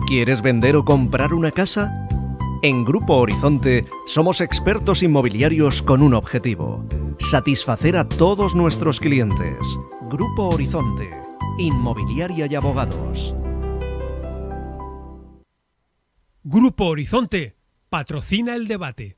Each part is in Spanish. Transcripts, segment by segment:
¿Quieres vender o comprar una casa? En Grupo Horizonte somos expertos inmobiliarios con un objetivo: satisfacer a todos nuestros clientes. Grupo Horizonte, Inmobiliaria y Abogados. Grupo Horizonte patrocina el debate.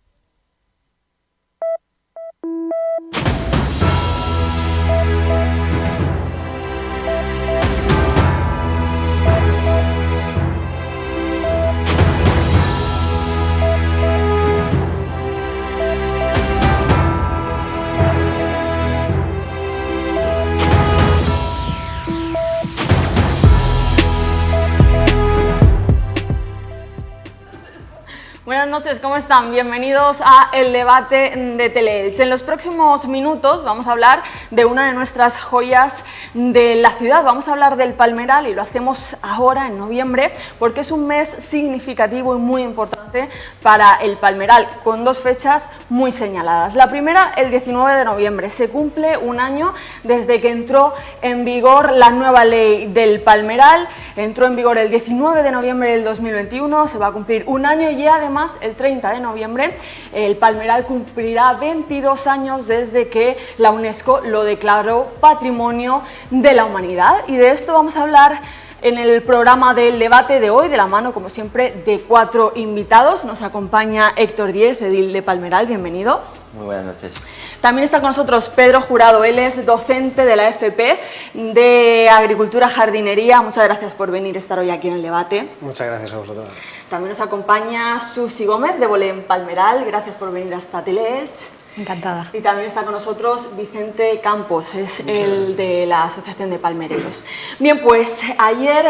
Buenas noches, ¿cómo están? Bienvenidos a El Debate de Teleelch. En los próximos minutos vamos a hablar de una de nuestras joyas de la ciudad. Vamos a hablar del Palmeral y lo hacemos ahora, en noviembre, porque es un mes significativo y muy importante para el Palmeral, con dos fechas muy señaladas. La primera, el 19 de noviembre. Se cumple un año desde que entró en vigor la nueva ley del Palmeral. Entró en vigor el 19 de noviembre del 2021, se va a cumplir un año y además el 30 de noviembre el Palmeral cumplirá 22 años desde que la UNESCO lo declaró Patrimonio de la Humanidad. Y de esto vamos a hablar en el programa del debate de hoy, de la mano, como siempre, de 4 invitados. Nos acompaña Héctor Díez, edil de Palmeral, bienvenido. Muy buenas noches. También está con nosotros Pedro Jurado, él es docente de la FP de Agricultura Jardinería. Muchas gracias por venir a estar hoy aquí en el debate. Muchas gracias a vosotros. También nos acompaña Susi Gómez de Bolén Palmeral, gracias por venir hasta Teleelch. Encantada. Y también está con nosotros Vicente Campos, es el de la Asociación de Palmereros. Bien, pues ayer,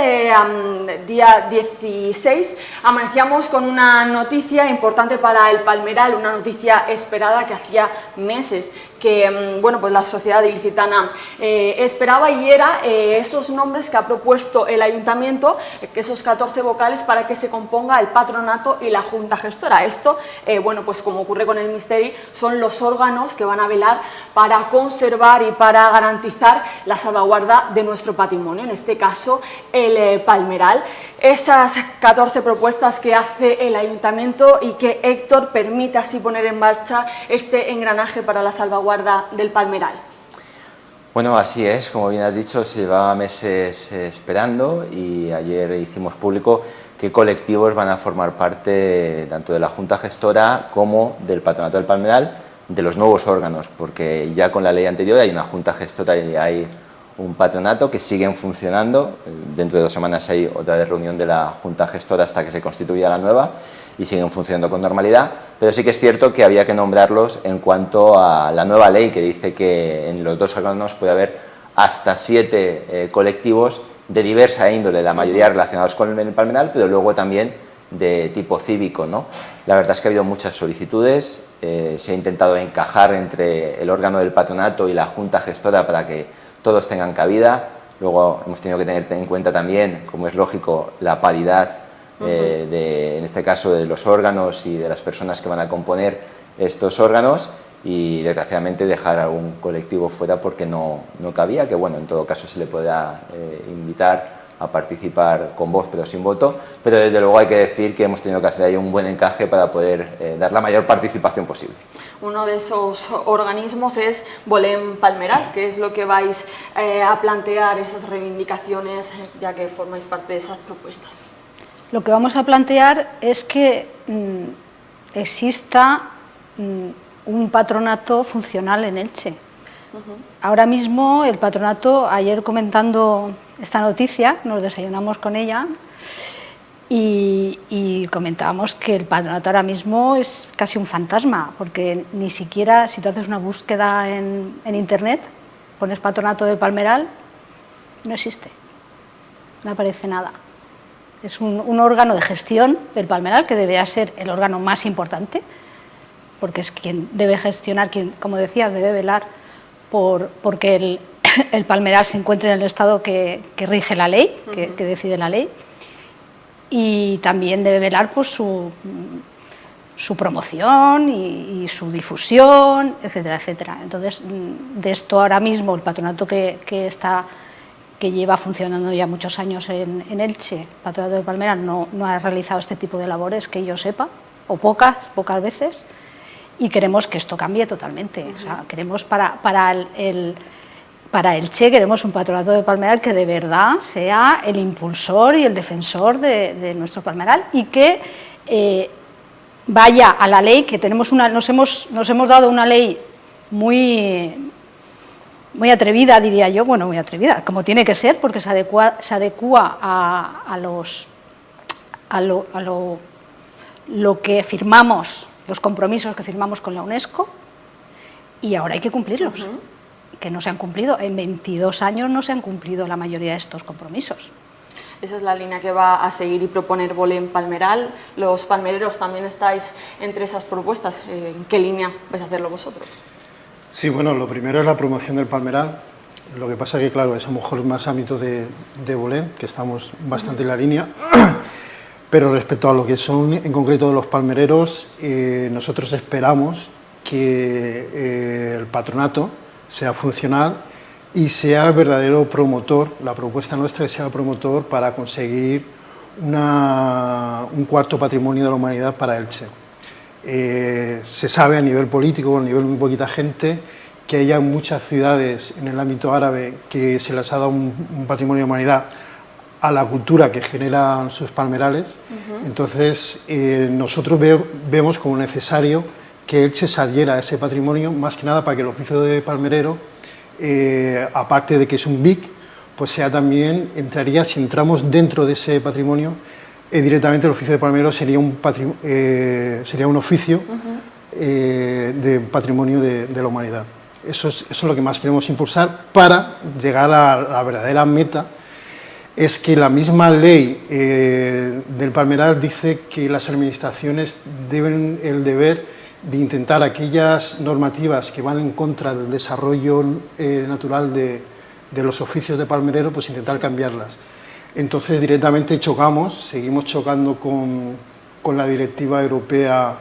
día 16, amanecíamos con una noticia importante para el Palmeral, una noticia esperada que hacía meses que bueno, pues la sociedad ilicitana esperaba, y era esos nombres que ha propuesto el ayuntamiento, que esos 14 vocales para que se componga el patronato y la junta gestora. Esto, bueno, pues como ocurre con el Misteri, son los órganos que van a velar para conservar y para garantizar la salvaguarda de nuestro patrimonio, en este caso el Palmeral. Esas 14 propuestas que hace el ayuntamiento y que Héctor permite así poner en marcha este engranaje para la salvaguarda del Palmeral. Bueno, así es, como bien has dicho, se llevaba meses esperando, y ayer hicimos público qué colectivos van a formar parte tanto de la Junta Gestora como del Patronato del Palmeral, de los nuevos órganos, porque ya con la ley anterior hay una Junta Gestora y hay un patronato que siguen funcionando. Dentro de 2 semanas hay otra reunión de la Junta Gestora hasta que se constituya la nueva, y siguen funcionando con normalidad, pero sí que es cierto que había que nombrarlos en cuanto a la nueva ley, que dice que en los 2 órganos puede haber hasta 7 colectivos de diversa índole, la mayoría relacionados con el Palmeral, pero luego también de tipo cívico, ¿no? La verdad es que ha habido muchas solicitudes, se ha intentado encajar entre el órgano del patronato y la Junta Gestora para que todos tengan cabida. Luego hemos tenido que tener en cuenta también, como es lógico, la paridad en este caso de los órganos y de las personas que van a componer estos órganos, y desgraciadamente dejar algún colectivo fuera porque no cabía, que bueno, en todo caso se le pueda invitar a participar con voz pero sin voto, pero desde luego hay que decir que hemos tenido que hacer ahí un buen encaje para poder dar la mayor participación posible. Uno de esos organismos es Bolén Palmeral, que es lo que vais a plantear, esas reivindicaciones, ya que formáis parte de esas propuestas. Lo que vamos a plantear es que exista un patronato funcional en Elche. Ahora mismo el patronato, ayer comentando esta noticia, nos desayunamos con ella y comentábamos que el patronato ahora mismo es casi un fantasma, porque ni siquiera, si tú haces una búsqueda en internet, pones patronato del Palmeral, no existe, no aparece nada. Es un órgano de gestión del Palmeral que debería ser el órgano más importante, porque es quien debe gestionar, quien, como decía, debe velar porque el Palmeral se encuentre en el estado que rige la ley, que decide la ley, y también debe velar por su promoción y su difusión, etcétera, etcétera. Entonces, de esto ahora mismo el patronato que está que lleva funcionando ya muchos años en Elche, Patronato de Palmeras, no ha realizado este tipo de labores que yo sepa, o pocas veces, y queremos que esto cambie totalmente. O sea, queremos para Elche, queremos un Patronato de Palmeral que de verdad sea el impulsor y el defensor de nuestro palmeral, y que vaya a la ley, que tenemos nos hemos dado una ley muy atrevida, diría yo, bueno, muy atrevida, como tiene que ser, porque se adecua a lo que firmamos, los compromisos que firmamos con la UNESCO, y ahora hay que cumplirlos, que no se han cumplido. En 22 años no se han cumplido la mayoría de estos compromisos. Esa es la línea que va a seguir y proponer Bolén Palmeral. Los palmereros también estáis entre esas propuestas. ¿En qué línea vais a hacerlo vosotros? Sí, bueno, lo primero es la promoción del palmeral. Lo que pasa es que, claro, es a lo mejor más ámbito de Bolén, que estamos bastante en la línea. Pero respecto a lo que son en concreto los palmereros, nosotros esperamos que el patronato sea funcional y sea el verdadero promotor, la propuesta nuestra es que sea el promotor para conseguir un cuarto patrimonio de la humanidad para Elche. Se sabe a nivel político, a nivel de muy poquita gente, que hay muchas ciudades en el ámbito árabe que se les ha dado un patrimonio de humanidad a la cultura que generan sus palmerales. Entonces nosotros vemos como necesario que Elche se adhiera a ese patrimonio, más que nada para que el oficio de palmerero, aparte de que es un BIC, pues sea también, si entramos dentro de ese patrimonio, directamente el oficio de palmerero sería un oficio de patrimonio de la humanidad. Eso es lo que más queremos impulsar para llegar a la verdadera meta. Es que la misma ley del palmeral dice que las administraciones tienen el deber de intentar aquellas normativas que van en contra del desarrollo natural de los oficios de palmerero, pues intentar cambiarlas. Entonces directamente seguimos chocando con la directiva europea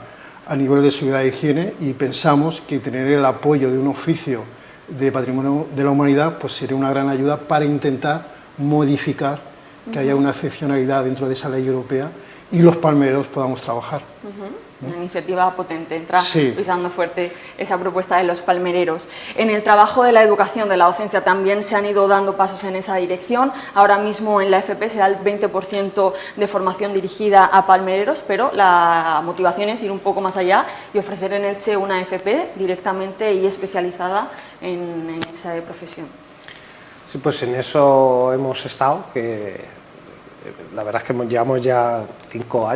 a nivel de seguridad e higiene, y pensamos que tener el apoyo de un oficio de patrimonio de la humanidad pues sería una gran ayuda para intentar modificar que haya una excepcionalidad dentro de esa ley europea y los palmereros podamos trabajar. Una iniciativa potente, entra sí, pisando fuerte esa propuesta de los palmereros. En el trabajo de la educación, de la docencia, también se han ido dando pasos en esa dirección. Ahora mismo en la FP se da el 20% de formación dirigida a palmereros, pero la motivación es ir un poco más allá y ofrecer en Elche una FP directamente y especializada en esa profesión. Sí, pues en eso hemos estado, que la verdad es que llevamos ya 5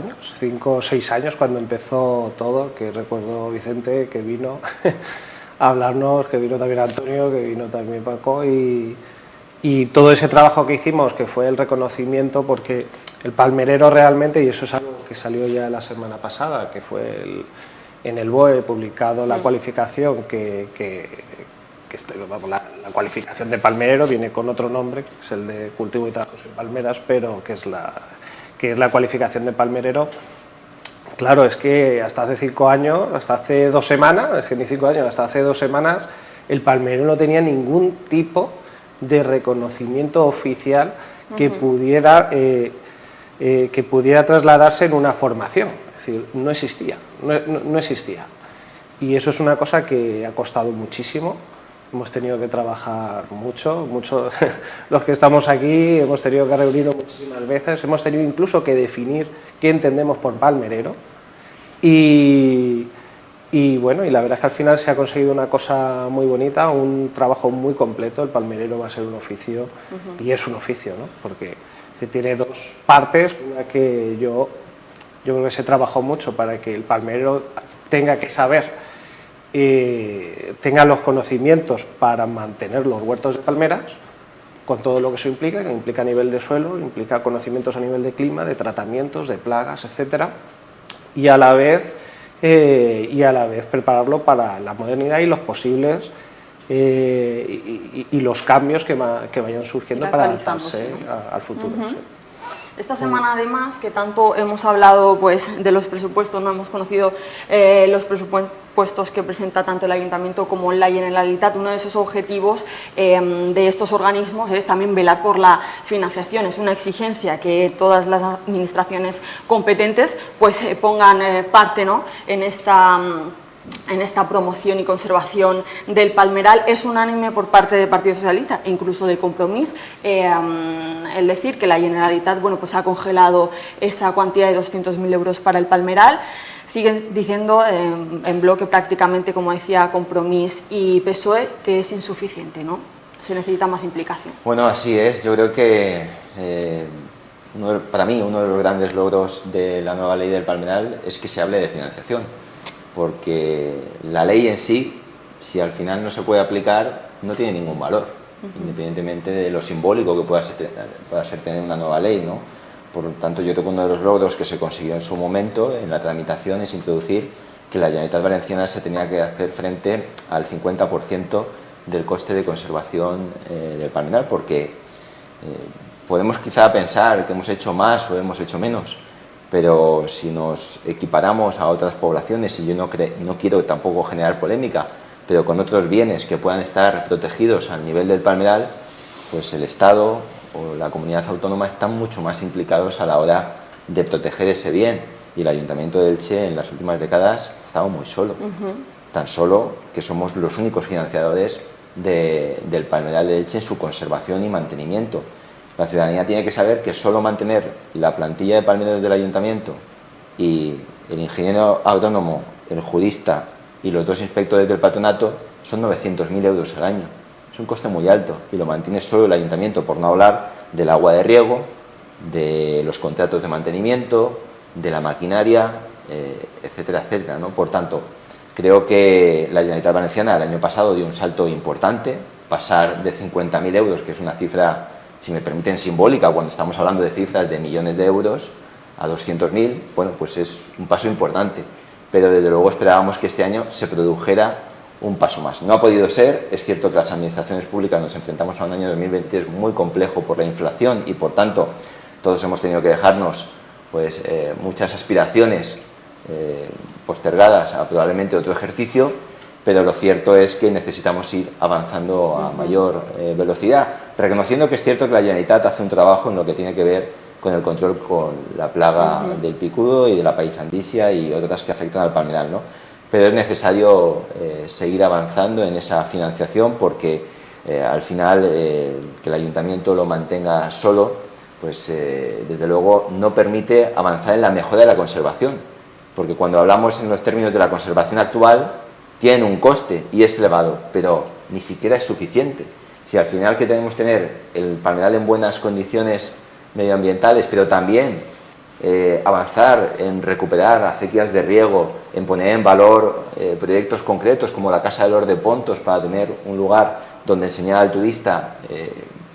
o 6 años cuando empezó todo, que recuerdo Vicente que vino a hablarnos, que vino también Antonio, que vino también Paco, y todo ese trabajo que hicimos, que fue el reconocimiento, porque el palmerero realmente, y eso es algo que salió ya la semana pasada, que fue en el BOE publicado la cualificación la cualificación de palmerero viene con otro nombre, que es el de cultivo y trabajos en palmeras, pero que es la cualificación de palmerero. Claro, es que hasta hace 5 años, hasta hace 2 semanas, es que ni 5 años, hasta hace 2 semanas, el palmerero no tenía ningún tipo de reconocimiento oficial que pudiera trasladarse en una formación. Es decir, no existía. Y eso es una cosa que ha costado muchísimo. Hemos tenido que trabajar mucho, los que estamos aquí hemos tenido que reunirnos muchísimas veces, hemos tenido incluso que definir qué entendemos por palmerero, y bueno, y la verdad es que al final se ha conseguido una cosa muy bonita, un trabajo muy completo. El palmerero va a ser un oficio, y es un oficio, ¿no? Porque se tiene 2 partes, una que yo creo que se trabajó mucho para que el palmerero tenga que saber, tenga los conocimientos para mantener los huertos de palmeras, con todo lo que eso implica, que implica a nivel de suelo, implica conocimientos a nivel de clima, de tratamientos, de plagas, etcétera, y a la vez prepararlo para la modernidad y los posibles y los cambios que vayan surgiendo para adaptarse, ¿no?, al futuro. Sí. Esta semana, además, que tanto hemos hablado pues, de los presupuestos, no hemos conocido los presupuestos que presenta tanto el Ayuntamiento como la Generalitat. Uno de esos objetivos de estos organismos es también velar por la financiación. Es una exigencia que todas las administraciones competentes pues, pongan parte, ¿no?, en esta promoción y conservación del palmeral. Es unánime por parte del Partido Socialista e incluso de Compromís el decir que la Generalitat, bueno, pues ha congelado esa cuantía de 200.000 euros para el palmeral. Siguen diciendo en bloque prácticamente, como decía Compromís y PSOE, que es insuficiente, ¿no? Se necesita más implicación. Bueno, así es. Yo creo que para mí uno de los grandes logros de la nueva ley del palmeral es que se hable de financiación, porque la ley en sí, si al final no se puede aplicar, no tiene ningún valor, independientemente de lo simbólico que pueda ser tener una nueva ley, ¿no? Por lo tanto, yo creo que uno de los logros que se consiguió en su momento, en la tramitación, es introducir que la Generalitat Valenciana se tenía que hacer frente al 50% del coste de conservación del palmeral, porque podemos quizá pensar que hemos hecho más o hemos hecho menos, pero si nos equiparamos a otras poblaciones, y yo no quiero tampoco generar polémica, pero con otros bienes que puedan estar protegidos al nivel del palmeral, pues el Estado o la comunidad autónoma están mucho más implicados a la hora de proteger ese bien, y el Ayuntamiento de Elche en las últimas décadas ha estado muy solo, tan solo que somos los únicos financiadores del palmeral de Elche en su conservación y mantenimiento. La ciudadanía tiene que saber que solo mantener la plantilla de palmeros del ayuntamiento y el ingeniero agrónomo, el jurista y los 2 inspectores del patronato son 900.000 euros al año. Es un coste muy alto y lo mantiene solo el ayuntamiento, por no hablar del agua de riego, de los contratos de mantenimiento, de la maquinaria, etcétera, etcétera, ¿no? Por tanto, creo que la Generalitat Valenciana el año pasado dio un salto importante, pasar de 50.000 euros, que es una cifra, si me permiten, simbólica, cuando estamos hablando de cifras de millones de euros, a 200.000, bueno, pues es un paso importante, pero desde luego esperábamos que este año se produjera un paso más. No ha podido ser. Es cierto que las administraciones públicas nos enfrentamos a un año 2023 muy complejo por la inflación y, por tanto, todos hemos tenido que dejarnos pues, muchas aspiraciones postergadas a probablemente otro ejercicio, pero lo cierto es que necesitamos ir avanzando a mayor velocidad, reconociendo que es cierto que la Generalitat hace un trabajo en lo que tiene que ver con el control con la plaga del picudo y de la paisandisia y otras que afectan al palmeral, ¿no? Pero es necesario seguir avanzando en esa financiación, porque al final que el ayuntamiento lo mantenga solo, pues desde luego no permite avanzar en la mejora de la conservación, porque cuando hablamos en los términos de la conservación actual, tienen un coste y es elevado, pero ni siquiera es suficiente. Si al final que tenemos que tener el palmeral en buenas condiciones medioambientales, pero también avanzar en recuperar acequias de riego, en poner en valor proyectos concretos como la Casa de los de Pontos, para tener un lugar donde enseñar al turista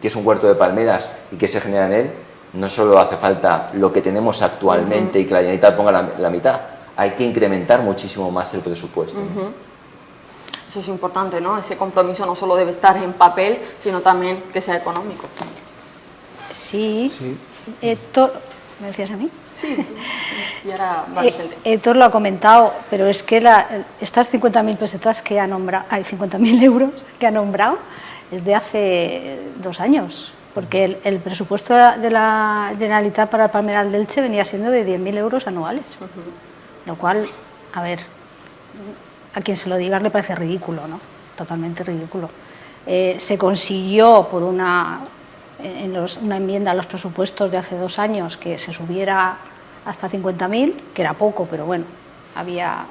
qué es un huerto de palmeras y qué se genera en él, no solo hace falta lo que tenemos actualmente y que la Generalitat ponga la mitad, hay que incrementar muchísimo más el presupuesto. Eso es importante, ¿no? Ese compromiso no solo debe estar en papel, sino también que sea económico. Sí. ¿Me decías a mí? Sí. Y ahora va Vicente. Héctor lo ha comentado, pero es que estas 50.000 pesetas que ha nombrado, 50.000 euros que ha nombrado, es de hace 2 años, porque el presupuesto de la Generalitat para el palmeral de Elche venía siendo de 10.000 euros anuales, lo cual, a ver, a quien se lo diga le parece ridículo, ¿no? Totalmente ridículo. Se consiguió por una enmienda a los presupuestos de hace 2 años que se subiera hasta 50.000, que era poco, pero bueno, ya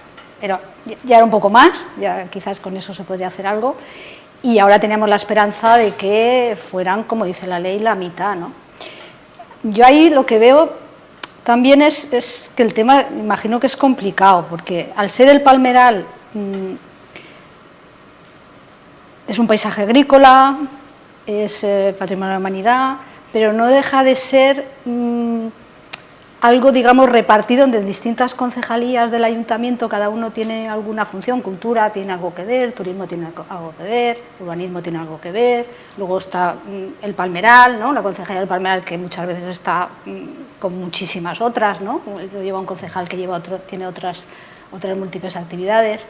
era un poco más, ya quizás con eso se podría hacer algo, y ahora teníamos la esperanza de que fueran, como dice la ley, la mitad, ¿no? Yo ahí lo que veo también es que el tema, imagino que es complicado, porque al ser el palmeral es un paisaje agrícola, es patrimonio de la humanidad, pero no deja de ser algo, digamos, repartido entre distintas concejalías del ayuntamiento, cada uno tiene alguna función, cultura tiene algo que ver, turismo tiene algo que ver, urbanismo tiene algo que ver, luego está el Palmeral, ¿no? La concejalía del Palmeral, que muchas veces está con muchísimas otras, ¿no? Lleva un concejal que tiene otras múltiples actividades.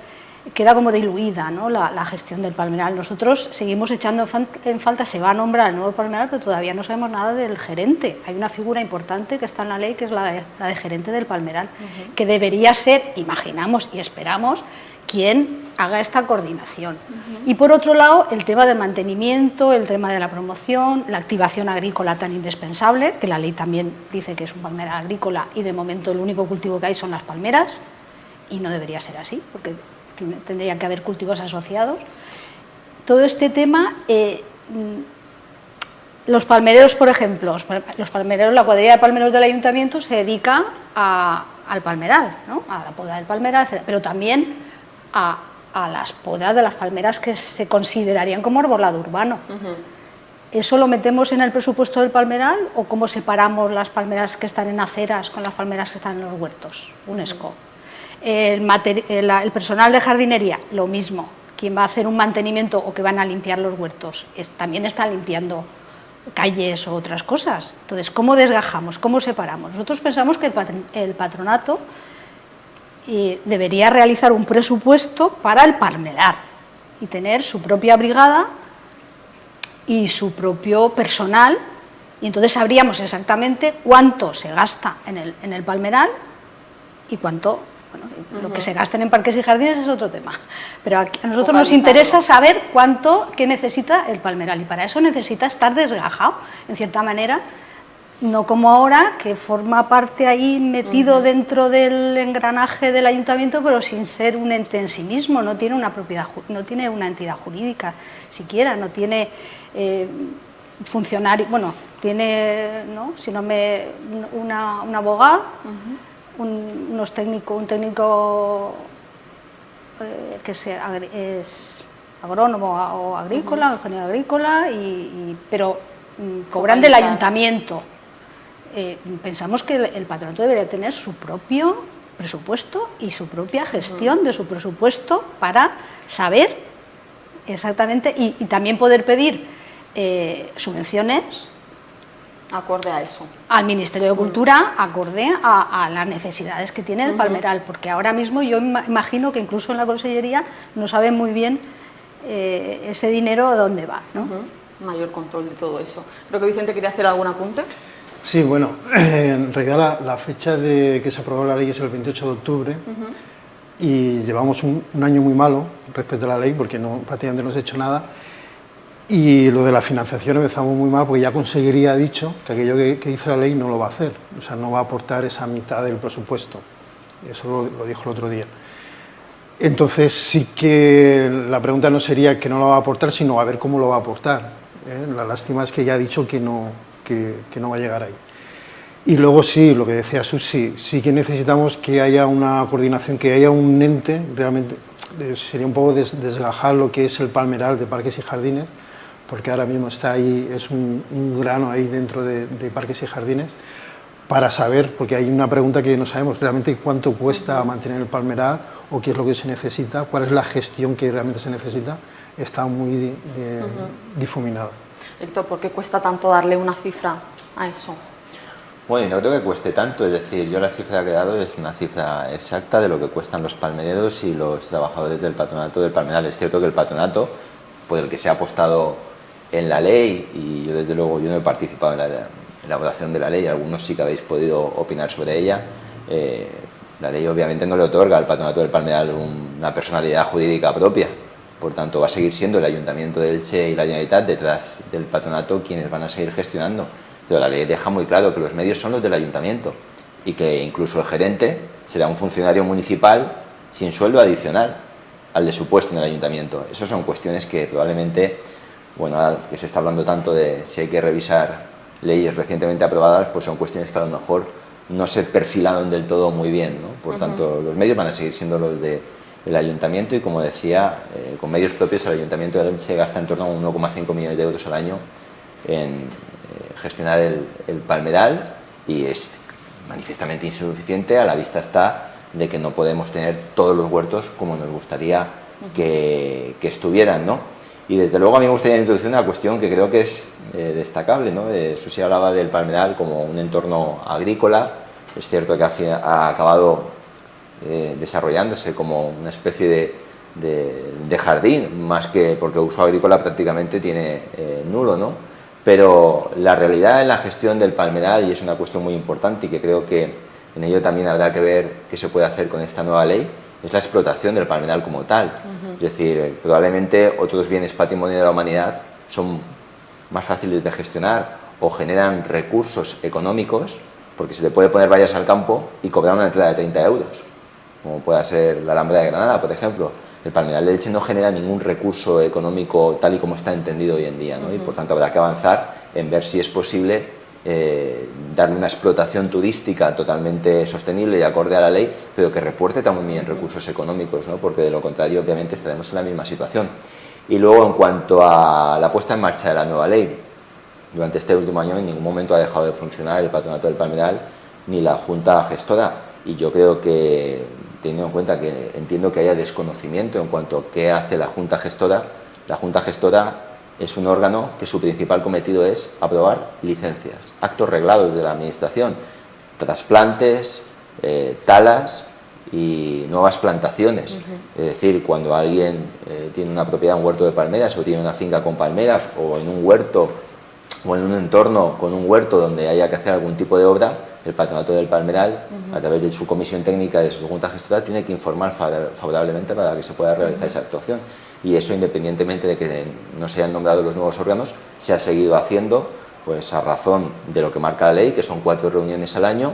Queda como diluida, ¿no? la gestión del Palmeral. Nosotros seguimos echando en falta, se va a nombrar el nuevo Palmeral, pero todavía no sabemos nada del gerente. Hay una figura importante que está en la ley, que es la de gerente del Palmeral, que debería ser, imaginamos y esperamos, quien haga esta coordinación. Y por otro lado, el tema del mantenimiento, el tema de la promoción, la activación agrícola tan indispensable, que la ley también dice que es un palmeral agrícola y de momento el único cultivo que hay son las palmeras, y no debería ser así, porque tendría que haber cultivos asociados. Todo este tema, los palmereros, por ejemplo, la cuadrilla de palmeros del ayuntamiento se dedica al palmeral, ¿no? A la poda del palmeral, pero también a las podas de las palmeras que se considerarían como arbolado urbano. ¿Eso lo metemos en el presupuesto del palmeral o cómo separamos las palmeras que están en aceras con las palmeras que están en los huertos? UNESCO. El personal de jardinería, lo mismo. Quien va a hacer un mantenimiento o que van a limpiar los huertos, también están limpiando calles o otras cosas. Entonces, ¿cómo desgajamos? ¿Cómo separamos? Nosotros pensamos que el patronato debería realizar un presupuesto para el palmeral y tener su propia brigada y su propio personal, y entonces sabríamos exactamente cuánto se gasta en el palmeral y cuánto... Bueno, lo que se gasten en parques y jardines es otro tema, pero a nosotros nos interesa saber qué necesita el palmeral, y para eso necesita estar desgajado, en cierta manera, no como ahora, que forma parte ahí metido dentro del engranaje del ayuntamiento, pero sin ser un ente en sí mismo, no tiene una propiedad, no tiene una entidad jurídica siquiera, no tiene funcionario, bueno, tiene, ¿no? Un abogado, un técnico que es agrónomo o agrícola, ingeniero agrícola, pero cobran del ayuntamiento. Pensamos que el patronato debería tener su propio presupuesto y su propia gestión de su presupuesto para saber exactamente y también poder pedir subvenciones acorde a eso. Al Ministerio de Cultura, acorde a las necesidades que tiene el palmeral, porque ahora mismo yo imagino que incluso en la Consellería no saben muy bien ese dinero a dónde va, ¿no? Mayor control de todo eso. Creo que Vicente quería hacer algún apunte. Sí, bueno, en realidad la fecha de que se aprobó la ley es el 28 de octubre y llevamos un año muy malo respecto a la ley porque prácticamente no se ha hecho nada. Y lo de la financiación empezamos muy mal porque ya Consejería ha dicho que aquello que dice la ley no lo va a hacer, o sea, no va a aportar esa mitad del presupuesto. Eso lo dijo el otro día. Entonces sí que la pregunta no sería que no lo va a aportar, sino a ver cómo lo va a aportar. La lástima es que ya ha dicho que no va a llegar ahí. Y luego sí, lo que decía Susi, sí que necesitamos que haya una coordinación, que haya un ente, realmente sería un poco desgajar lo que es el palmeral de parques y jardines, porque ahora mismo está ahí, es un grano ahí dentro de parques y jardines, para saber, porque hay una pregunta que no sabemos realmente cuánto cuesta mantener el palmeral o qué es lo que se necesita, cuál es la gestión que realmente se necesita, está muy difuminada. Héctor, ¿por qué cuesta tanto darle una cifra a eso? Bueno, no creo que cueste tanto, es decir, yo la cifra que he dado es una cifra exacta de lo que cuestan los palmereros y los trabajadores del patronato del palmeral. Es cierto que el patronato, por el que se ha apostado en la ley, y yo desde luego yo no he participado en la elaboración de la ley, algunos sí que habéis podido opinar sobre ella, la ley obviamente no le otorga al patronato del palmeral una personalidad jurídica propia, por tanto va a seguir siendo el Ayuntamiento de Elche y la Generalitat detrás del patronato quienes van a seguir gestionando, pero la ley deja muy claro que los medios son los del Ayuntamiento y que incluso el gerente será un funcionario municipal sin sueldo adicional al de su puesto en el Ayuntamiento. Esas son cuestiones que probablemente, bueno, ahora que se está hablando tanto de si hay que revisar leyes recientemente aprobadas, pues son cuestiones que a lo mejor no se perfilaron del todo muy bien, ¿no? Por tanto, los medios van a seguir siendo los del Ayuntamiento y, como decía, con medios propios el Ayuntamiento de Elche gasta en torno a 1,5 millones de euros al año en gestionar el palmeral y es manifiestamente insuficiente. A la vista está de que no podemos tener todos los huertos como nos gustaría que estuvieran, ¿no? Y desde luego a mí me gustaría introducir una cuestión que creo que es destacable, ¿no? Susi hablaba del palmeral como un entorno agrícola. Es cierto que ha acabado desarrollándose como una especie de jardín, más que porque uso agrícola prácticamente tiene nulo, ¿no? Pero la realidad en la gestión del palmeral, y es una cuestión muy importante y que creo que en ello también habrá que ver qué se puede hacer con esta nueva ley, es la explotación del palmeral como tal. Es decir, probablemente otros bienes patrimonio de la humanidad son más fáciles de gestionar o generan recursos económicos, porque se le puede poner vallas al campo y cobrar una entrada de 30 euros, como pueda ser la Alhambra de Granada, por ejemplo. El palmeral de leche no genera ningún recurso económico tal y como está entendido hoy en día, ¿no? Y por tanto habrá que avanzar en ver si es posible darle una explotación turística totalmente sostenible y acorde a la ley, pero que reporte también recursos económicos, ¿no? Porque de lo contrario obviamente estaremos en la misma situación. Y luego, en cuanto a la puesta en marcha de la nueva ley, durante este último año en ningún momento ha dejado de funcionar el Patronato del Palmeral ni la Junta Gestora, y yo creo que, teniendo en cuenta que entiendo que haya desconocimiento en cuanto a qué hace la Junta Gestora es un órgano que su principal cometido es aprobar licencias, actos reglados de la Administración, trasplantes, talas y nuevas plantaciones. Es decir, cuando alguien tiene una propiedad, un huerto de palmeras, o tiene una finca con palmeras, o en un huerto o en un entorno con un huerto donde haya que hacer algún tipo de obra, el Patronato del Palmeral, a través de su comisión técnica, de su Junta Gestora, tiene que informar favorablemente para que se pueda realizar esa actuación. Y eso, independientemente de que no se hayan nombrado los nuevos órganos, se ha seguido haciendo, pues a razón de lo que marca la ley, que son 4 reuniones al año,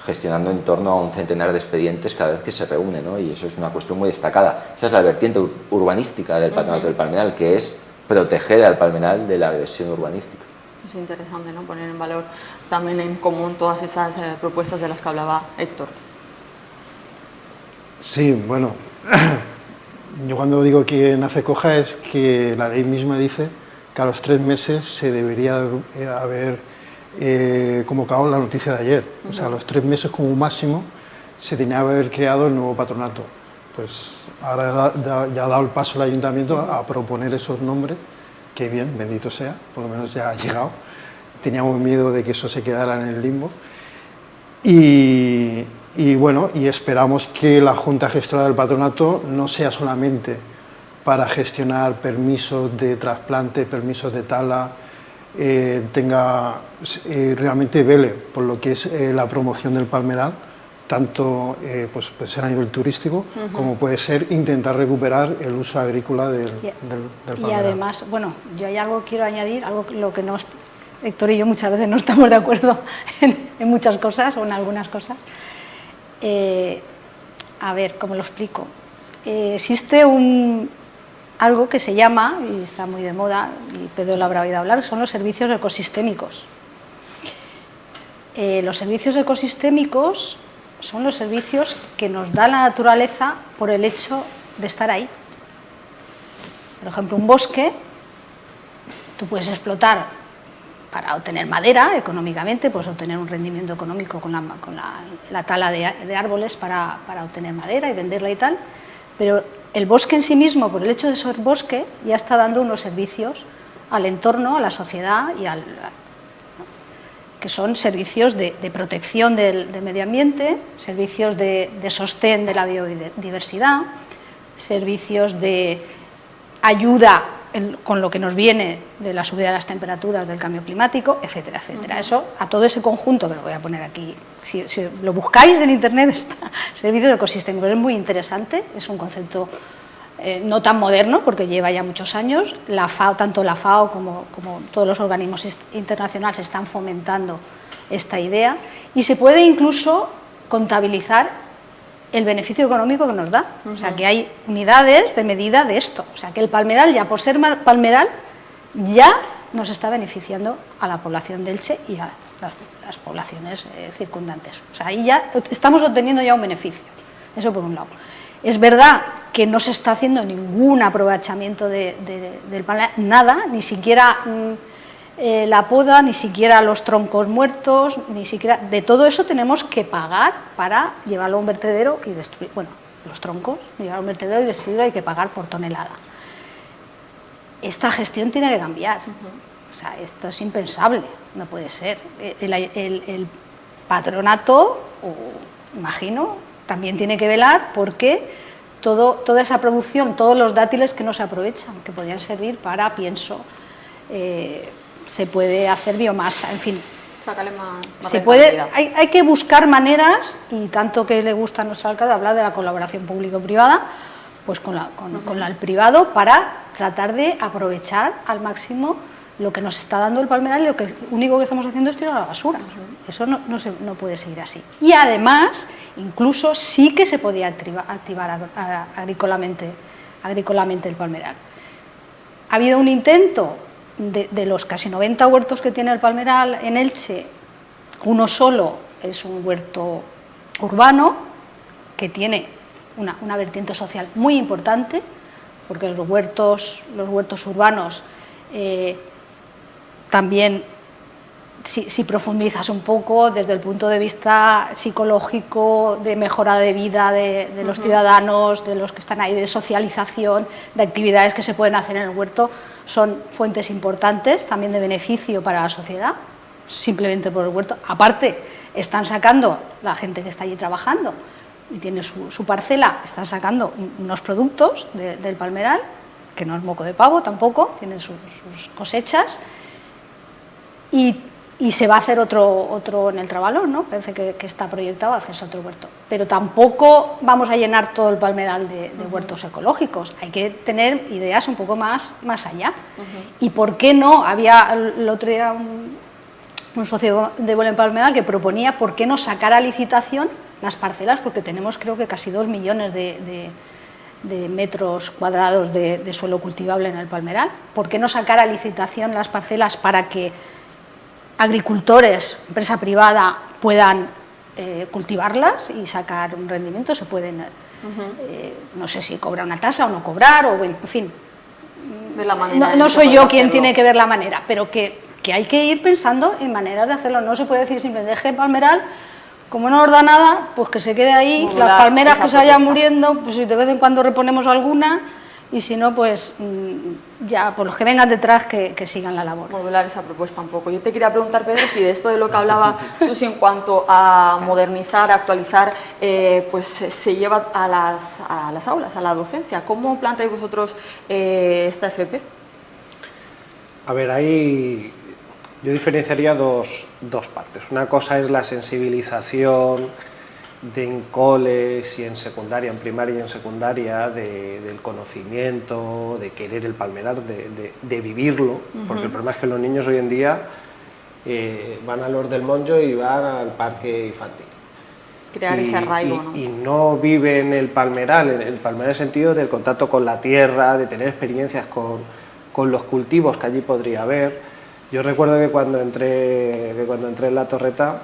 gestionando en torno a un centenar de expedientes cada vez que se reúne, ¿no? Y eso es una cuestión muy destacada. Esa es la vertiente urbanística del Patronato del Palmeral, que es proteger al palmeral de la agresión urbanística. Es interesante, ¿no?, poner en valor también en común todas esas propuestas de las que hablaba Héctor. Sí, bueno, yo cuando digo que nace coja es que la ley misma dice que a los 3 meses se debería haber convocado la noticia de ayer. O sea, a los 3 meses como máximo se tenía que haber creado el nuevo patronato. Pues ahora ya ha dado el paso el ayuntamiento a proponer esos nombres, que bien, bendito sea, por lo menos ya ha llegado. Teníamos miedo de que eso se quedara en el limbo. Y bueno, y esperamos que la Junta Gestora del Patronato no sea solamente para gestionar permisos de trasplante, permisos de tala, realmente vele por lo que es la promoción del palmeral, tanto pues puede ser a nivel turístico, como puede ser intentar recuperar el uso agrícola del palmeral. Y además, bueno, yo hay algo que quiero añadir, algo lo que Héctor y yo muchas veces no estamos de acuerdo en muchas cosas o en algunas cosas. A ver, ¿cómo lo explico? Existe algo que se llama, y está muy de moda, y Pedro lo habrá oído hablar, son los servicios ecosistémicos. Los servicios ecosistémicos son los servicios que nos da la naturaleza por el hecho de estar ahí. Por ejemplo, un bosque, tú puedes explotar para obtener madera, económicamente, puedes obtener un rendimiento económico con la tala de árboles para obtener madera y venderla y tal, pero el bosque en sí mismo, por el hecho de ser bosque, ya está dando unos servicios al entorno, a la sociedad, que son servicios de protección del medio ambiente, servicios de sostén de la biodiversidad, servicios de ayuda con lo que nos viene de la subida de las temperaturas, del cambio climático, etcétera, etcétera. Eso, a todo ese conjunto, que lo voy a poner aquí, si lo buscáis en internet, está servicios ecosistémicos, es muy interesante, es un concepto no tan moderno, porque lleva ya muchos años. La FAO, tanto la FAO como todos los organismos internacionales están fomentando esta idea, y se puede incluso contabilizar el beneficio económico que nos da. O sea, que hay unidades de medida de esto. O sea, que el palmeral, ya por ser palmeral, ya nos está beneficiando a la población de Elche y a las poblaciones circundantes. O sea, ahí ya estamos obteniendo ya un beneficio. Eso por un lado. Es verdad que no se está haciendo ningún aprovechamiento del palmeral, nada, ni siquiera la poda, ni siquiera los troncos muertos, ni siquiera... De todo eso tenemos que pagar para llevarlo a un vertedero y destruir... Bueno, los troncos, llevarlo a un vertedero y destruirlo hay que pagar por tonelada. Esta gestión tiene que cambiar. O sea, esto es impensable, no puede ser. El patronato, imagino, también tiene que velar porque toda esa producción, todos los dátiles que no se aprovechan, que podrían servir para pienso, se puede hacer biomasa, en fin. Sácale más Se puede, hay que buscar maneras, y tanto que le gusta a nuestro alcalde hablar de la colaboración público-privada, pues con el privado, para tratar de aprovechar al máximo lo que nos está dando el palmeral, y lo único que estamos haciendo es tirar a la basura. Eso no puede seguir así. Y además, incluso sí que se podía activar agrícolamente el palmeral. Ha habido un intento de los casi 90 huertos que tiene el palmeral en Elche, uno solo es un huerto urbano que tiene una vertiente social muy importante, porque los huertos urbanos también, si profundizas un poco desde el punto de vista psicológico, de mejora de vida de los ciudadanos, de los que están ahí, de socialización, de actividades que se pueden hacer en el huerto, son fuentes importantes también de beneficio para la sociedad, simplemente por el huerto. Aparte, están sacando, la gente que está allí trabajando y tiene su parcela, están sacando unos productos del palmeral, que no es moco de pavo tampoco, tienen sus cosechas, y se va a hacer otro en el Trabalón, ¿no? Parece que está proyectado hacerse otro huerto. Pero tampoco vamos a llenar todo el palmeral de huertos ecológicos. Hay que tener ideas un poco más allá. ¿Y por qué no? Había el otro día un socio de Belén Palmeral que proponía por qué no sacar a licitación las parcelas, porque tenemos creo que casi 2 millones de metros cuadrados de suelo cultivable en el palmeral. ¿Por qué no sacar a licitación las parcelas para que agricultores, empresa privada, puedan cultivarlas y sacar un rendimiento? Se pueden, no sé si cobrar una tasa o no cobrar, o en fin, no soy yo quien tiene que ver la manera, pero que hay que ir pensando en maneras de hacerlo. No se puede decir simplemente deje el palmeral, como no nos da nada, pues que se quede ahí, modular, las palmeras que se vayan muriendo, pues de vez en cuando reponemos alguna, y si no, pues ya por los que vengan detrás que sigan la labor. Modular esa propuesta un poco. Yo te quería preguntar, Pedro, si de esto de lo que hablaba Susi en cuanto a modernizar, actualizar, pues se lleva a las aulas, a la docencia. ¿Cómo planteáis vosotros esta FP? A ver, ahí yo diferenciaría dos partes. Una cosa es la sensibilización en coles y en secundaria, en primaria y en secundaria, del conocimiento, de querer el palmeral, de vivirlo, porque el problema es que los niños hoy en día van a los del Monjo y van al parque infantil. Crear ese arraigo, ¿no? Y no viven el palmeral en el sentido del contacto con la tierra, de tener experiencias con los cultivos que allí podría haber. Yo recuerdo que cuando entré en La Torreta,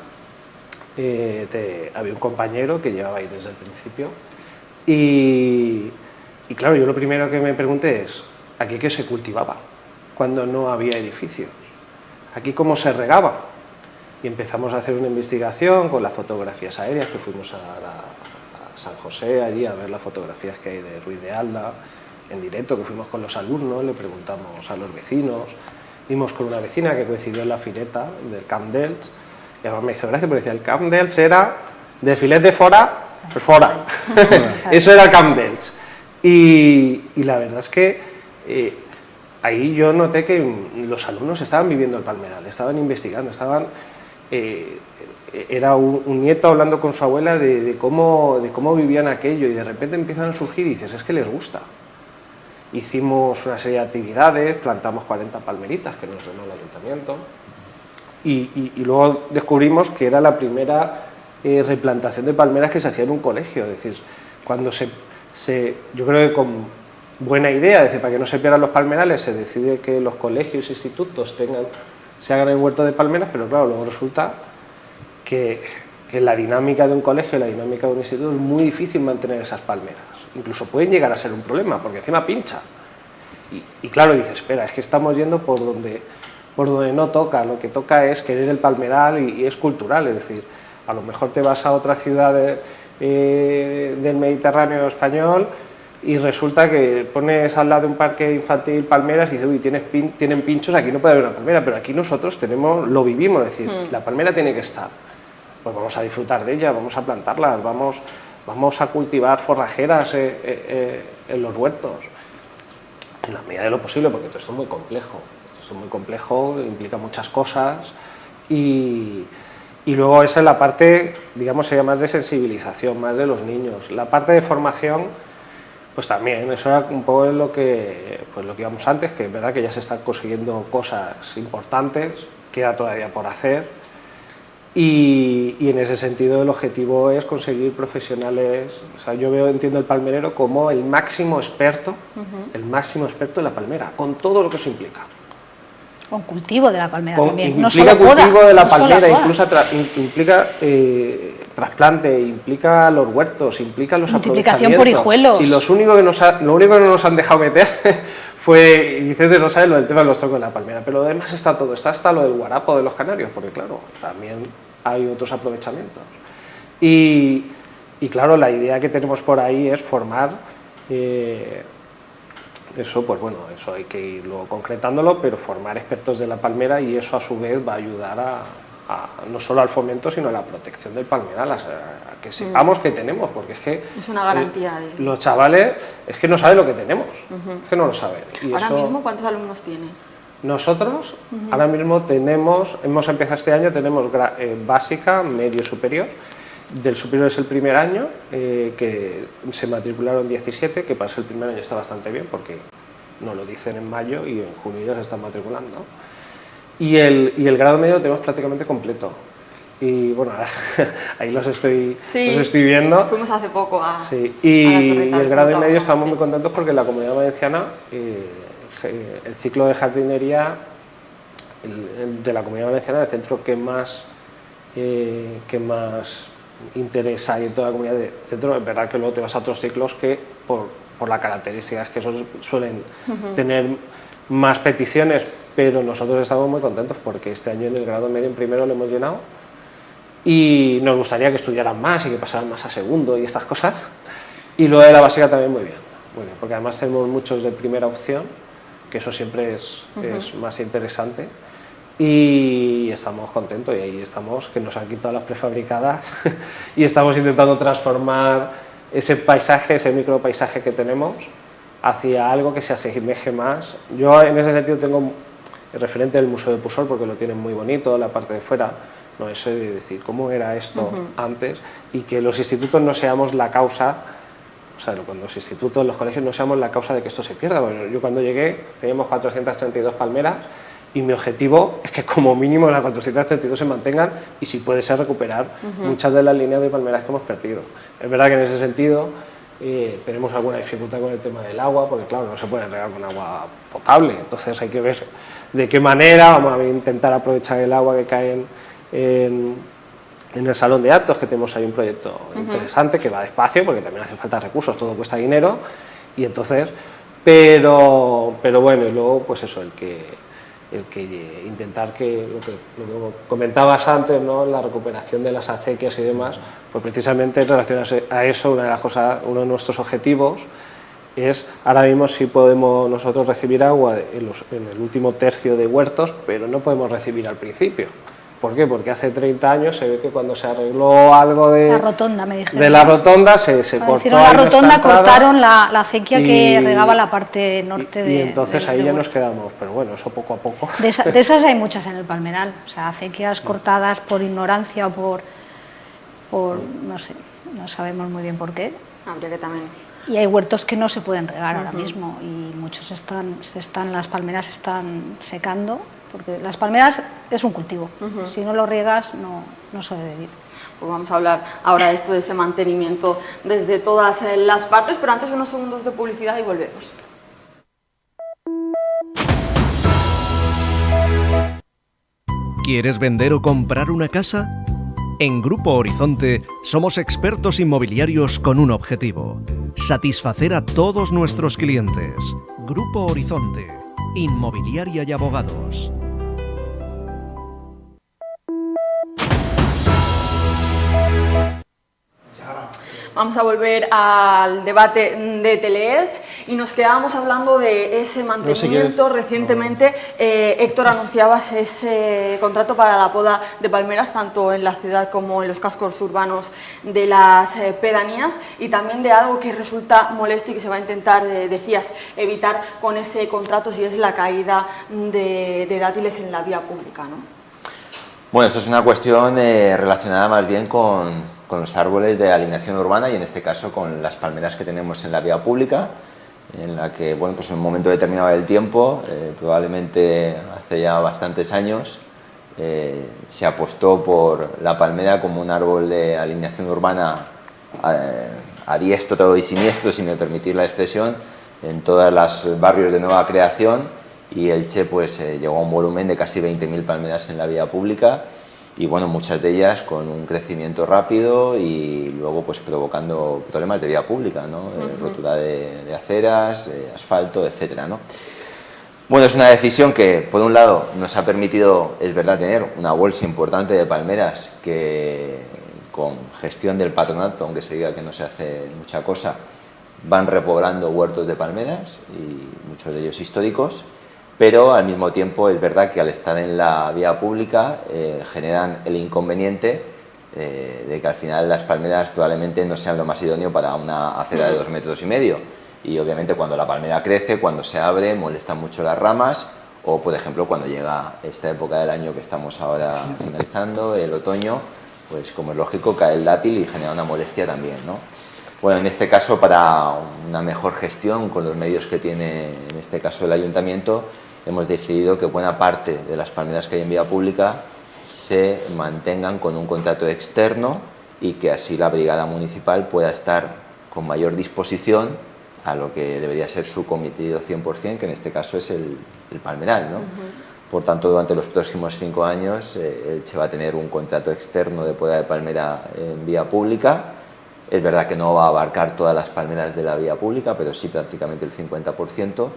había un compañero que llevaba ahí desde el principio y claro, yo lo primero que me pregunté es ¿aquí qué se cultivaba cuando no había edificios? ¿Aquí cómo se regaba? Y empezamos a hacer una investigación con las fotografías aéreas, que fuimos a San José allí a ver las fotografías que hay de Ruiz de Alda en directo, que fuimos con los alumnos, le preguntamos a los vecinos, dimos con una vecina que coincidió en la fileta del Camp d'Elx. Y además me hizo gracia porque decía, el Camp d'Elx era de filet de fora, pues fora. Eso era el Camp d'Elx. Y la verdad es que ahí yo noté que los alumnos estaban viviendo el palmeral, estaban investigando, era un nieto hablando con su abuela de cómo vivían aquello, y de repente empiezan a surgir y dices, es que les gusta. Hicimos una serie de actividades, plantamos 40 palmeritas que nos donó el ayuntamiento. Y luego descubrimos que era la primera replantación de palmeras que se hacía en un colegio. Es decir, cuando yo creo que con buena idea, es decir, para que no se pierdan los palmerales, se decide que los colegios e institutos se hagan el huerto de palmeras, pero claro, luego resulta que la dinámica de un colegio y la dinámica de un instituto es muy difícil mantener esas palmeras. Incluso pueden llegar a ser un problema, porque encima pincha. Y claro, dices, espera, es que estamos yendo por por donde no toca, lo que toca es querer el palmeral y es cultural, es decir, a lo mejor te vas a otra ciudad del Mediterráneo español y resulta que pones al lado de un parque infantil palmeras y dices, uy, tienen pinchos, aquí no puede haber una palmera, pero aquí nosotros lo vivimos, es decir, la palmera tiene que estar, pues vamos a disfrutar de ella, vamos a plantarlas, vamos a cultivar forrajeras en los huertos, en la medida de lo posible, porque todo esto es muy complejo, implica muchas cosas y luego esa es la parte, digamos, sería más de sensibilización, más de los niños. La parte de formación, pues también, eso era un poco lo que íbamos antes, que es verdad que ya se están consiguiendo cosas importantes, queda todavía por hacer, y en ese sentido el objetivo es conseguir profesionales, o sea, entiendo el palmerero como el máximo experto de la palmera, con todo lo que eso implica. Con cultivo de la palmera también, no implica solo cultivo poda, de la no solo palmera, poda. incluso implica trasplante, implica los huertos, implica los Multiplicación aprovechamientos. por hijuelos. Si lo único que no nos han dejado meter fue, y Vicente no sabe, lo del tema de los troncos de la palmera, pero lo demás está todo, está hasta lo del guarapo de los canarios, porque claro, también hay otros aprovechamientos. Y claro, la idea que tenemos por ahí es formar, eso pues bueno, eso hay que ir luego concretándolo, pero formar expertos de la palmera y eso a su vez va a ayudar no solo al fomento, sino a la protección del palmeral, a que sepamos que tenemos, porque es que es una garantía de... los chavales es que no saben lo que tenemos, es que no lo saben. Y Ahora eso, mismo, ¿cuántos alumnos tiene? nosotros ahora mismo hemos empezado este año, tenemos básica, medio, superior. Del superior es el primer año, que se matricularon 17, que para ser el primer año está bastante bien, porque nos lo dicen en mayo y en junio ya se están matriculando. Y el grado medio lo tenemos prácticamente completo. Y bueno, ahí los estoy viendo. Fuimos hace poco a y el grado medio estamos muy contentos porque en la Comunidad Valenciana el ciclo de jardinería de la Comunidad Valenciana, el centro que más interés hay en toda la comunidad de centro, es verdad que luego te vas a otros ciclos que por las características que esos suelen tener más peticiones, pero nosotros estamos muy contentos porque este año en el grado medio en primero lo hemos llenado y nos gustaría que estudiaran más y que pasaran más a segundo y estas cosas, y luego de la básica también muy bien, porque además tenemos muchos de primera opción, que eso siempre es más interesante. Y estamos contentos y ahí estamos, que nos han quitado las prefabricadas y estamos intentando transformar ese paisaje, ese micropaisaje que tenemos hacia algo que se asemeje más. Yo en ese sentido tengo el referente del Museo de Pusol porque lo tienen muy bonito, la parte de fuera, no eso de decir cómo era esto antes y que los institutos no seamos la causa, o sea, cuando los institutos, los colegios no seamos la causa de que esto se pierda. Bueno, yo cuando llegué teníamos 432 palmeras y mi objetivo es que como mínimo las 432 se mantengan y si puede ser recuperar muchas de las líneas de palmeras que hemos perdido. Es verdad que en ese sentido tenemos alguna dificultad con el tema del agua, porque claro, no se puede regar con agua potable, entonces hay que ver de qué manera vamos a intentar aprovechar el agua que cae en el salón de actos, que tenemos ahí un proyecto interesante que va despacio porque también hace falta recursos, todo cuesta dinero, y entonces, pero bueno, y luego pues eso, el que intentar que lo que comentabas antes, ¿no? La recuperación de las acequias y demás, pues precisamente en relación a eso, una de las cosas, uno de nuestros objetivos es ahora mismo si podemos nosotros recibir agua en el último tercio de huertos, pero no podemos recibir al principio. ¿Por qué? Porque hace 30 años se ve que cuando se arregló algo de la rotonda, me dijeron, de la rotonda se cortó. Hicieron la rotonda, cortaron la acequia que regaba la parte norte de. Y entonces ahí ya huertos. nos quedamos, pero bueno, eso poco a poco. De esas hay muchas en el palmeral, o sea, acequias cortadas por ignorancia o por no sé, no sabemos muy bien por qué. Habría que también... Y hay huertos que no se pueden regar ahora mismo y muchos las palmeras se están secando, porque las palmeras es un cultivo, si no lo riegas no sobrevive. Pues vamos a hablar ahora de esto, de ese mantenimiento desde todas las partes, pero antes unos segundos de publicidad y volvemos. ¿Quieres vender o comprar una casa? En Grupo Horizonte somos expertos inmobiliarios con un objetivo: satisfacer a todos nuestros clientes. Grupo Horizonte, Inmobiliaria y Abogados. vamos a volver al debate de Teleelch y nos quedábamos hablando de ese mantenimiento. Recientemente, Héctor, anunciabas ese contrato para la poda de palmeras, tanto en la ciudad como en los cascos urbanos de las pedanías, y también de algo que resulta molesto y que se va a intentar, decías, evitar con ese contrato, si es la caída de dátiles en la vía pública, ¿no? Bueno, esto es una cuestión relacionada más bien con los árboles de alineación urbana y en este caso con las palmeras que tenemos en la vía pública, en la que, bueno, pues en un momento determinado del tiempo, probablemente hace ya bastantes años, se apostó por la palmera como un árbol de alineación urbana a diestro y siniestro, si me permitís la expresión, en todos los barrios de nueva creación, y Elche pues llegó a un volumen de casi 20.000 palmeras en la vía pública y bueno, muchas de ellas con un crecimiento rápido y luego pues provocando problemas de vía pública, ¿no? Rotura de aceras, asfalto, etcétera, ¿no? Bueno, es una decisión que por un lado nos ha permitido, es verdad, tener una bolsa importante de palmeras que con gestión del patronato, aunque se diga que no se hace mucha cosa, van repoblando huertos de palmeras y muchos de ellos históricos, pero al mismo tiempo es verdad que al estar en la vía pública generan el inconveniente de que al final las palmeras probablemente no sean lo más idóneo para una acera de 2,5 metros y obviamente cuando la palmera crece, cuando se abre, molestan mucho las ramas o por ejemplo cuando llega esta época del año que estamos ahora finalizando, el otoño, pues como es lógico cae el dátil y genera una molestia también, ¿no? Bueno, en este caso para una mejor gestión con los medios que tiene en este caso el ayuntamiento, hemos decidido que buena parte de las palmeras que hay en vía pública se mantengan con un contrato externo y que así la brigada municipal pueda estar con mayor disposición a lo que debería ser su cometido 100%, que en este caso es el palmeral, ¿no? Por tanto, durante los próximos 5 años Elche va a tener un contrato externo de poda de palmera en vía pública. Es verdad que no va a abarcar todas las palmeras de la vía pública, pero sí prácticamente el 50%,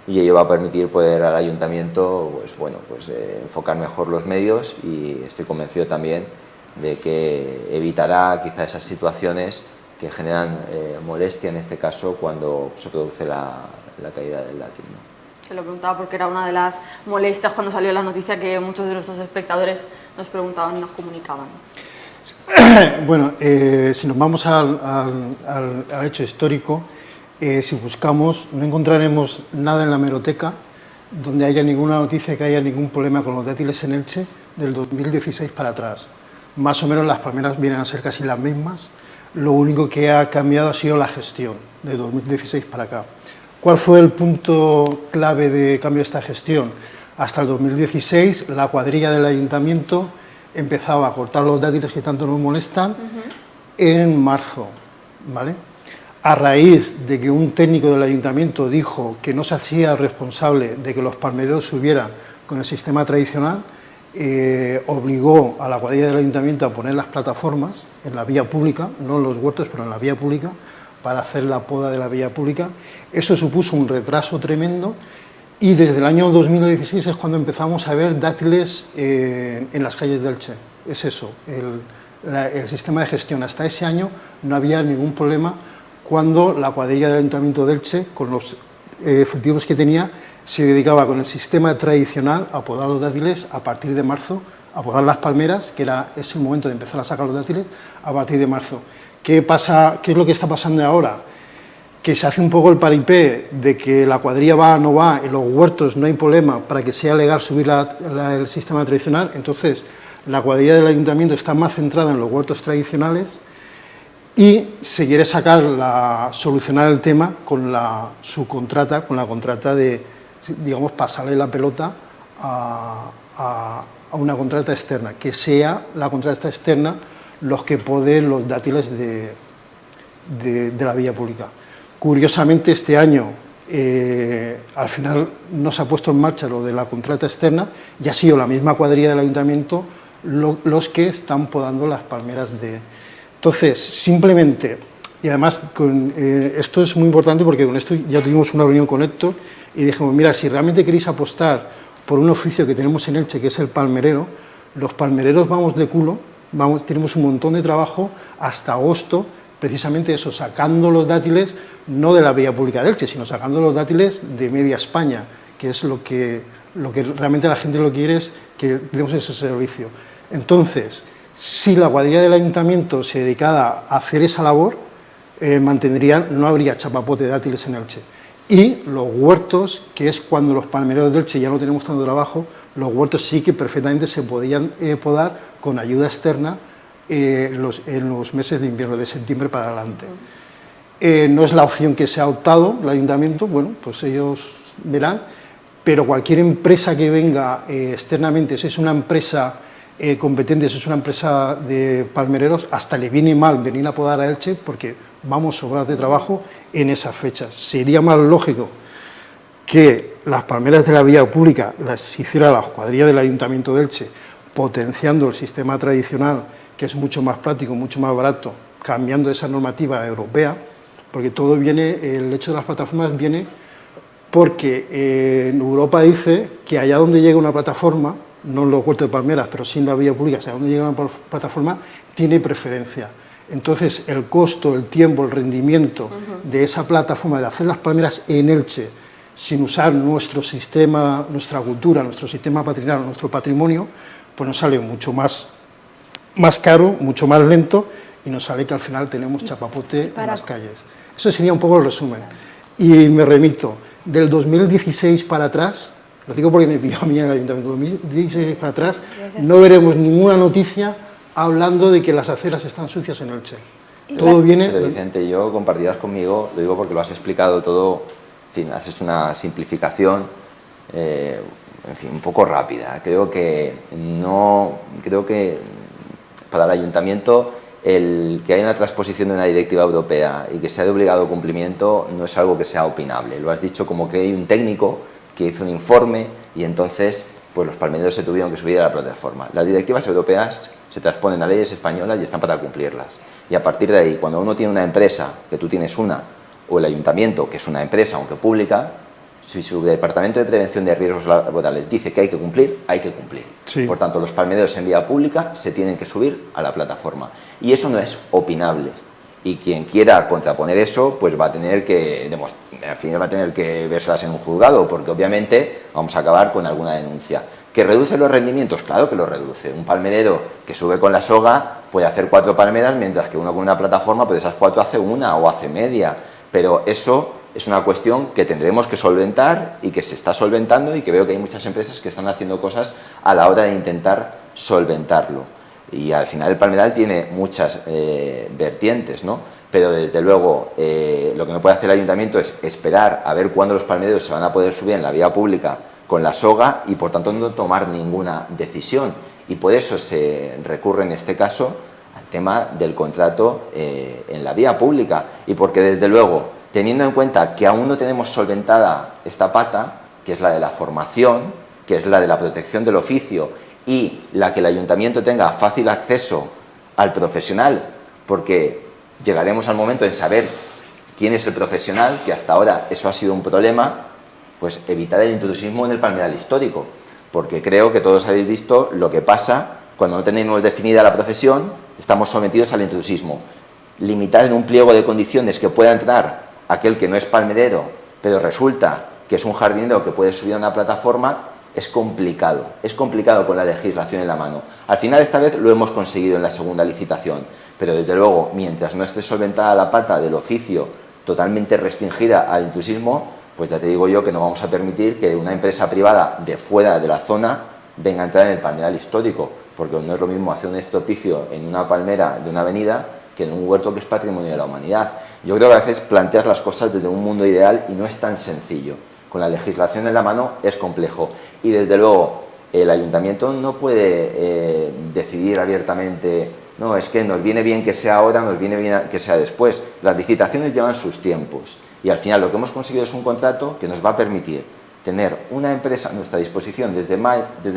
y ello va a permitir poder al ayuntamiento pues, bueno, pues, enfocar mejor los medios y estoy convencido también de que evitará quizá esas situaciones que generan molestia en este caso cuando se produce la caída del dátil, ¿no? Se lo preguntaba porque era una de las molestias cuando salió la noticia que muchos de nuestros espectadores nos preguntaban y nos comunicaban. Bueno, si nos vamos al hecho histórico, si buscamos no encontraremos nada en la hemeroteca donde haya ninguna noticia que haya ningún problema con los dátiles en Elche del 2016 para atrás. Más o menos las palmeras vienen a ser casi las mismas, lo único que ha cambiado ha sido la gestión de 2016 para acá. ¿Cuál fue el punto clave de cambio de esta gestión? Hasta el 2016 la cuadrilla del ayuntamiento empezaba a cortar los dátiles que tanto nos molestan en marzo, ¿vale? A raíz de que un técnico del ayuntamiento dijo que no se hacía responsable de que los palmereros subieran con el sistema tradicional, obligó a la cuadrilla del ayuntamiento a poner las plataformas en la vía pública, no en los huertos, pero en la vía pública, para hacer la poda de la vía pública. Eso supuso un retraso tremendo y desde el año 2016 es cuando empezamos a ver dátiles en las calles de Elche. Es eso, el sistema de gestión. Hasta ese año no había ningún problema cuando la cuadrilla del Ayuntamiento de Elche, con los efectivos que tenía, se dedicaba con el sistema tradicional a podar los dátiles a partir de marzo, a podar las palmeras, que era ese momento de empezar a sacar los dátiles, a partir de marzo. ¿Qué pasa? ¿Qué es lo que está pasando ahora? Que se hace un poco el paripé de que la cuadrilla va, no va, en los huertos no hay problema para que sea legal subir el sistema tradicional, entonces la cuadrilla del ayuntamiento está más centrada en los huertos tradicionales y se quiere solucionar el tema con la subcontrata, con la contrata de, digamos, pasarle la pelota a una contrata externa, que sea la contrata externa los que poden los dátiles de la vía pública. Curiosamente, este año, al final no se ha puesto en marcha lo de la contrata externa y ha sido la misma cuadrilla del ayuntamiento los que están podando las palmeras de... Entonces, simplemente, y además esto es muy importante porque con esto ya tuvimos una reunión con Héctor y dijimos, mira, si realmente queréis apostar por un oficio que tenemos en Elche, que es el palmerero, los palmereros vamos de culo, tenemos un montón de trabajo hasta agosto, precisamente eso, sacando los dátiles no de la vía pública de Elche, sino sacando los dátiles de media España, que es lo que realmente la gente lo quiere, es que demos ese servicio. Entonces, si la cuadrilla del ayuntamiento se dedicara a hacer esa labor, no habría chapapote de dátiles en Elche. Y los huertos, que es cuando los palmereros de Elche ya no tenemos tanto trabajo, los huertos sí que perfectamente se podían podar con ayuda externa en los meses de invierno, de septiembre para adelante. No es la opción que se ha optado el ayuntamiento, bueno, pues ellos verán, pero cualquier empresa que venga externamente, si es una empresa competente, si es una empresa de palmereros, hasta le viene mal venir a podar a Elche porque vamos sobrados de trabajo en esas fechas. Sería más lógico que las palmeras de la vía pública las hiciera la cuadrilla del Ayuntamiento de Elche, potenciando el sistema tradicional, que es mucho más práctico, mucho más barato, cambiando esa normativa europea, porque todo viene, el hecho de las plataformas viene porque en Europa dice que allá donde llega una plataforma, no en los huertos de palmeras, pero sí en la vía pública, allá donde llega una plataforma, tiene preferencia. Entonces, el costo, el tiempo, el rendimiento de esa plataforma, de hacer las palmeras en Elche, sin usar nuestro sistema, nuestra cultura, nuestro sistema patrimonial, nuestro patrimonio, pues nos sale mucho más caro, mucho más lento, y nos sale que al final tenemos chapapote en las calles. Eso sería un poco el resumen. Y me remito, del 2016 para atrás, lo digo porque me pilló a mí en el ayuntamiento, 2016 para atrás, no veremos ninguna noticia hablando de que las aceras están sucias en Elche. Todo viene... Pero Vicente, yo compartirás conmigo, lo digo porque lo has explicado todo, en fin, haces una simplificación, en fin, un poco rápida. Creo que para el ayuntamiento el que haya una transposición de una directiva europea y que sea de obligado cumplimiento no es algo que sea opinable. Lo has dicho como que hay un técnico que hizo un informe y entonces pues los palmereros se tuvieron que subir a la plataforma. Las directivas europeas se transponen a leyes españolas y están para cumplirlas. Y a partir de ahí, cuando uno tiene una empresa, que tú tienes una, o el ayuntamiento, que es una empresa, aunque pública, si su departamento de prevención de riesgos laborales dice que hay que cumplir, hay que cumplir. Sí. Por tanto, los palmereros en vía pública se tienen que subir a la plataforma. Y eso no es opinable. Y quien quiera contraponer eso, pues va a tener que, al final va a tener que verlas en un juzgado, porque obviamente vamos a acabar con alguna denuncia. ¿Que reduce los rendimientos? Claro que los reduce. Un palmerero que sube con la soga puede hacer 4 palmeras, mientras que uno con una plataforma, pues de esas 4 hace una o hace media. Pero eso es una cuestión que tendremos que solventar y que se está solventando, y que veo que hay muchas empresas que están haciendo cosas a la hora de intentar solventarlo. Y al final el palmeral tiene muchas vertientes, ¿no? Pero desde luego lo que no puede hacer el ayuntamiento es esperar a ver cuándo los palmereros se van a poder subir en la vía pública con la soga y por tanto no tomar ninguna decisión. Y por eso se recurre en este caso al tema del contrato en la vía pública, y porque desde luego, teniendo en cuenta que aún no tenemos solventada esta pata, que es la de la formación, que es la de la protección del oficio, y la que el ayuntamiento tenga fácil acceso al profesional, porque llegaremos al momento de saber quién es el profesional, que hasta ahora eso ha sido un problema, pues evitar el intrusismo en el palmeral histórico, porque creo que todos habéis visto lo que pasa cuando no tenemos definida la profesión, estamos sometidos al intrusismo. Limitar en un pliego de condiciones que pueda entrar aquel que no es palmerero, pero resulta que es un jardinero que puede subir a una plataforma, es complicado con la legislación en la mano. Al final esta vez lo hemos conseguido en la segunda licitación, pero desde luego, mientras no esté solventada la pata del oficio totalmente restringida al intrusismo, pues ya te digo yo que no vamos a permitir que una empresa privada de fuera de la zona venga a entrar en el palmeral histórico, porque no es lo mismo hacer un estropicio en una palmera de una avenida que en un huerto que es patrimonio de la humanidad. Yo creo que a veces planteas las cosas desde un mundo ideal y no es tan sencillo. Con la legislación en la mano es complejo, y desde luego el ayuntamiento no puede decidir abiertamente, no, es que nos viene bien que sea ahora, nos viene bien que sea después. Las licitaciones llevan sus tiempos, y al final lo que hemos conseguido es un contrato que nos va a permitir tener una empresa a nuestra disposición desde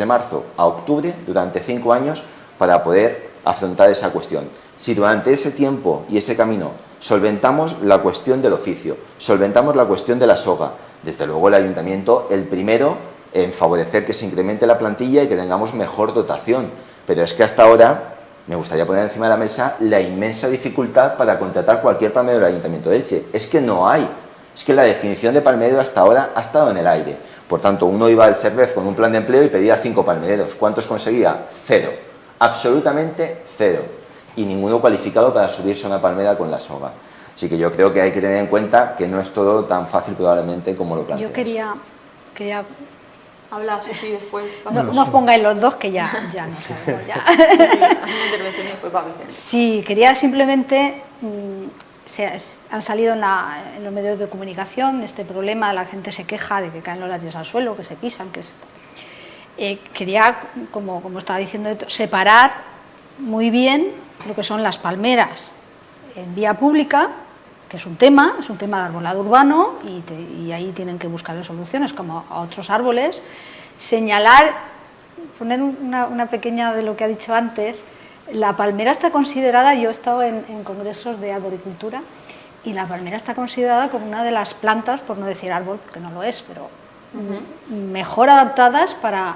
marzo a octubre durante 5 años para poder afrontar esa cuestión. Si durante ese tiempo y ese camino solventamos la cuestión del oficio, solventamos la cuestión de la soga, desde luego el ayuntamiento, el primero en favorecer que se incremente la plantilla y que tengamos mejor dotación. Pero es que hasta ahora me gustaría poner encima de la mesa la inmensa dificultad para contratar cualquier palmerero del Ayuntamiento de Elche. Es que no hay. Es que la definición de palmerero hasta ahora ha estado en el aire. Por tanto, uno iba al Servef con un plan de empleo y pedía 5 palmereros. ¿Cuántos conseguía? 0. Absolutamente 0. Y ninguno cualificado para subirse a una palmera con la soga. Así que yo creo que hay que tener en cuenta que no es todo tan fácil probablemente como lo planteas. Yo quería Habla Susi después. no os pongáis los dos, que ya no sabemos. Ya. Sí, haz una intervención y después va Vicente. Sí, quería simplemente, han salido en los medios de comunicación este problema, la gente se queja de que caen los látigos al suelo, que se pisan, quería, como estaba diciendo, separar muy bien lo que son las palmeras en vía pública, que es un tema de arbolado urbano y ahí tienen que buscarle soluciones como a otros árboles, señalar, poner una pequeña de lo que ha dicho antes. La palmera está considerada, yo he estado en congresos de arboricultura, y la palmera está considerada como una de las plantas, por no decir árbol, porque no lo es, pero mejor adaptadas para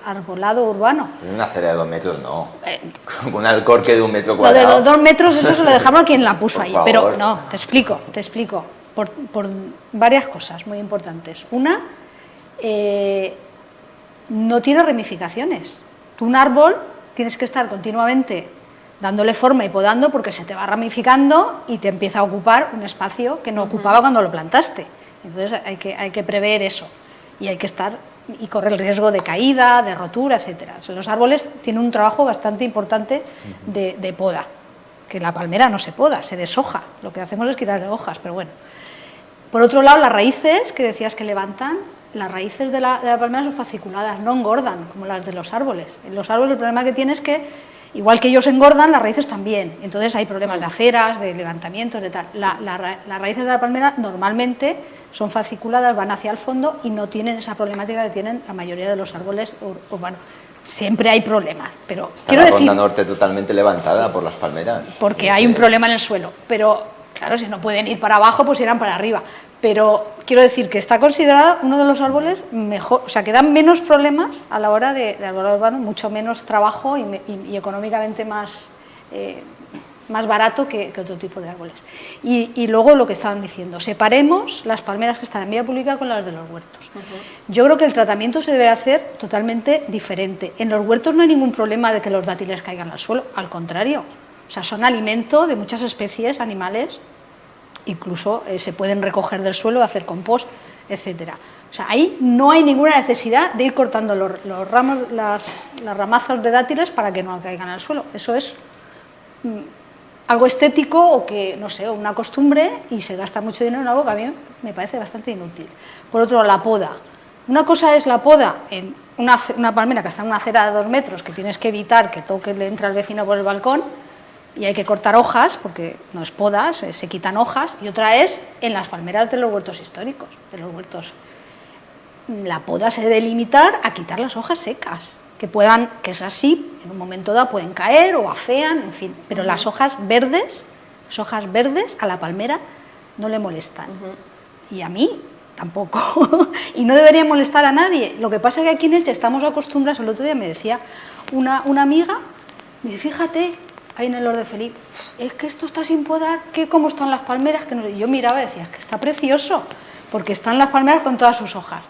arbolado urbano. Una acera de 2 metros, no. Con un alcorque de 1 metro Lo cuadrado. de los 2 metros, eso se lo dejamos a quien la puso ahí. Por Pero favor. no, te explico. Por varias cosas muy importantes. Una, no tiene ramificaciones. Tú un árbol tienes que estar continuamente dándole forma y podando porque se te va ramificando y te empieza a ocupar un espacio que no ocupaba cuando lo plantaste. Entonces hay que prever eso y hay que estar y correr el riesgo de caída, de rotura, etcétera. Los árboles tienen un trabajo bastante importante de poda, que la palmera no se poda, se deshoja. Lo que hacemos es quitarle hojas, pero bueno. Por otro lado, las raíces que decías que levantan, las raíces de la palmera son fasciculadas, no engordan como las de los árboles. En los árboles el problema que tienes es que, igual que ellos engordan, las raíces también. Entonces hay problemas de aceras, de levantamientos, de tal. Las raíces de la palmera normalmente son fasciculadas, van hacia el fondo y no tienen esa problemática que tienen la mayoría de los árboles urbanos. Siempre hay problemas, pero Está quiero la decir, Ronda Norte totalmente levantada por las palmeras. porque hay un problema en el suelo, pero claro, si no pueden ir para abajo, pues irán para arriba. Pero quiero decir que está considerado uno de los árboles mejor, o sea, que dan menos problemas a la hora de arbolado urbano, mucho menos trabajo y económicamente más barato que otro tipo de árboles. Y luego lo que estaban diciendo, separemos las palmeras que están en vía pública con las de los huertos. Yo creo que el tratamiento se debe hacer totalmente diferente. En los huertos no hay ningún problema de que los dátiles caigan al suelo, al contrario. O sea, son alimento de muchas especies animales, incluso se pueden recoger del suelo, hacer compost, etcétera. O sea, ahí no hay ninguna necesidad de ir cortando los ramos, las ramazos de dátiles para que no caigan al suelo. Eso es algo estético o que, no sé, una costumbre, y se gasta mucho dinero en algo que a mí me parece bastante inútil. Por otro lado, la poda. Una cosa es la poda en una palmera que está en una acera de 2 metros, que tienes que evitar que toque, le entre al vecino por el balcón, y hay que cortar hojas, porque no es poda, se quitan hojas, y otra es en las palmeras de los huertos históricos, de los huertos. La poda se debe limitar a quitar las hojas secas, que es así, en un momento dado pueden caer o afean, en fin, pero las hojas verdes a la palmera no le molestan. Y a mí tampoco, y no debería molestar a nadie. Lo que pasa es que aquí en Elche estamos acostumbrados. El otro día me decía una amiga, me dice, fíjate, ahí en el Lord de Felipe, es que esto está sin podar, que cómo están las palmeras, que no. Yo miraba y decía, es que está precioso, porque están las palmeras con todas sus hojas,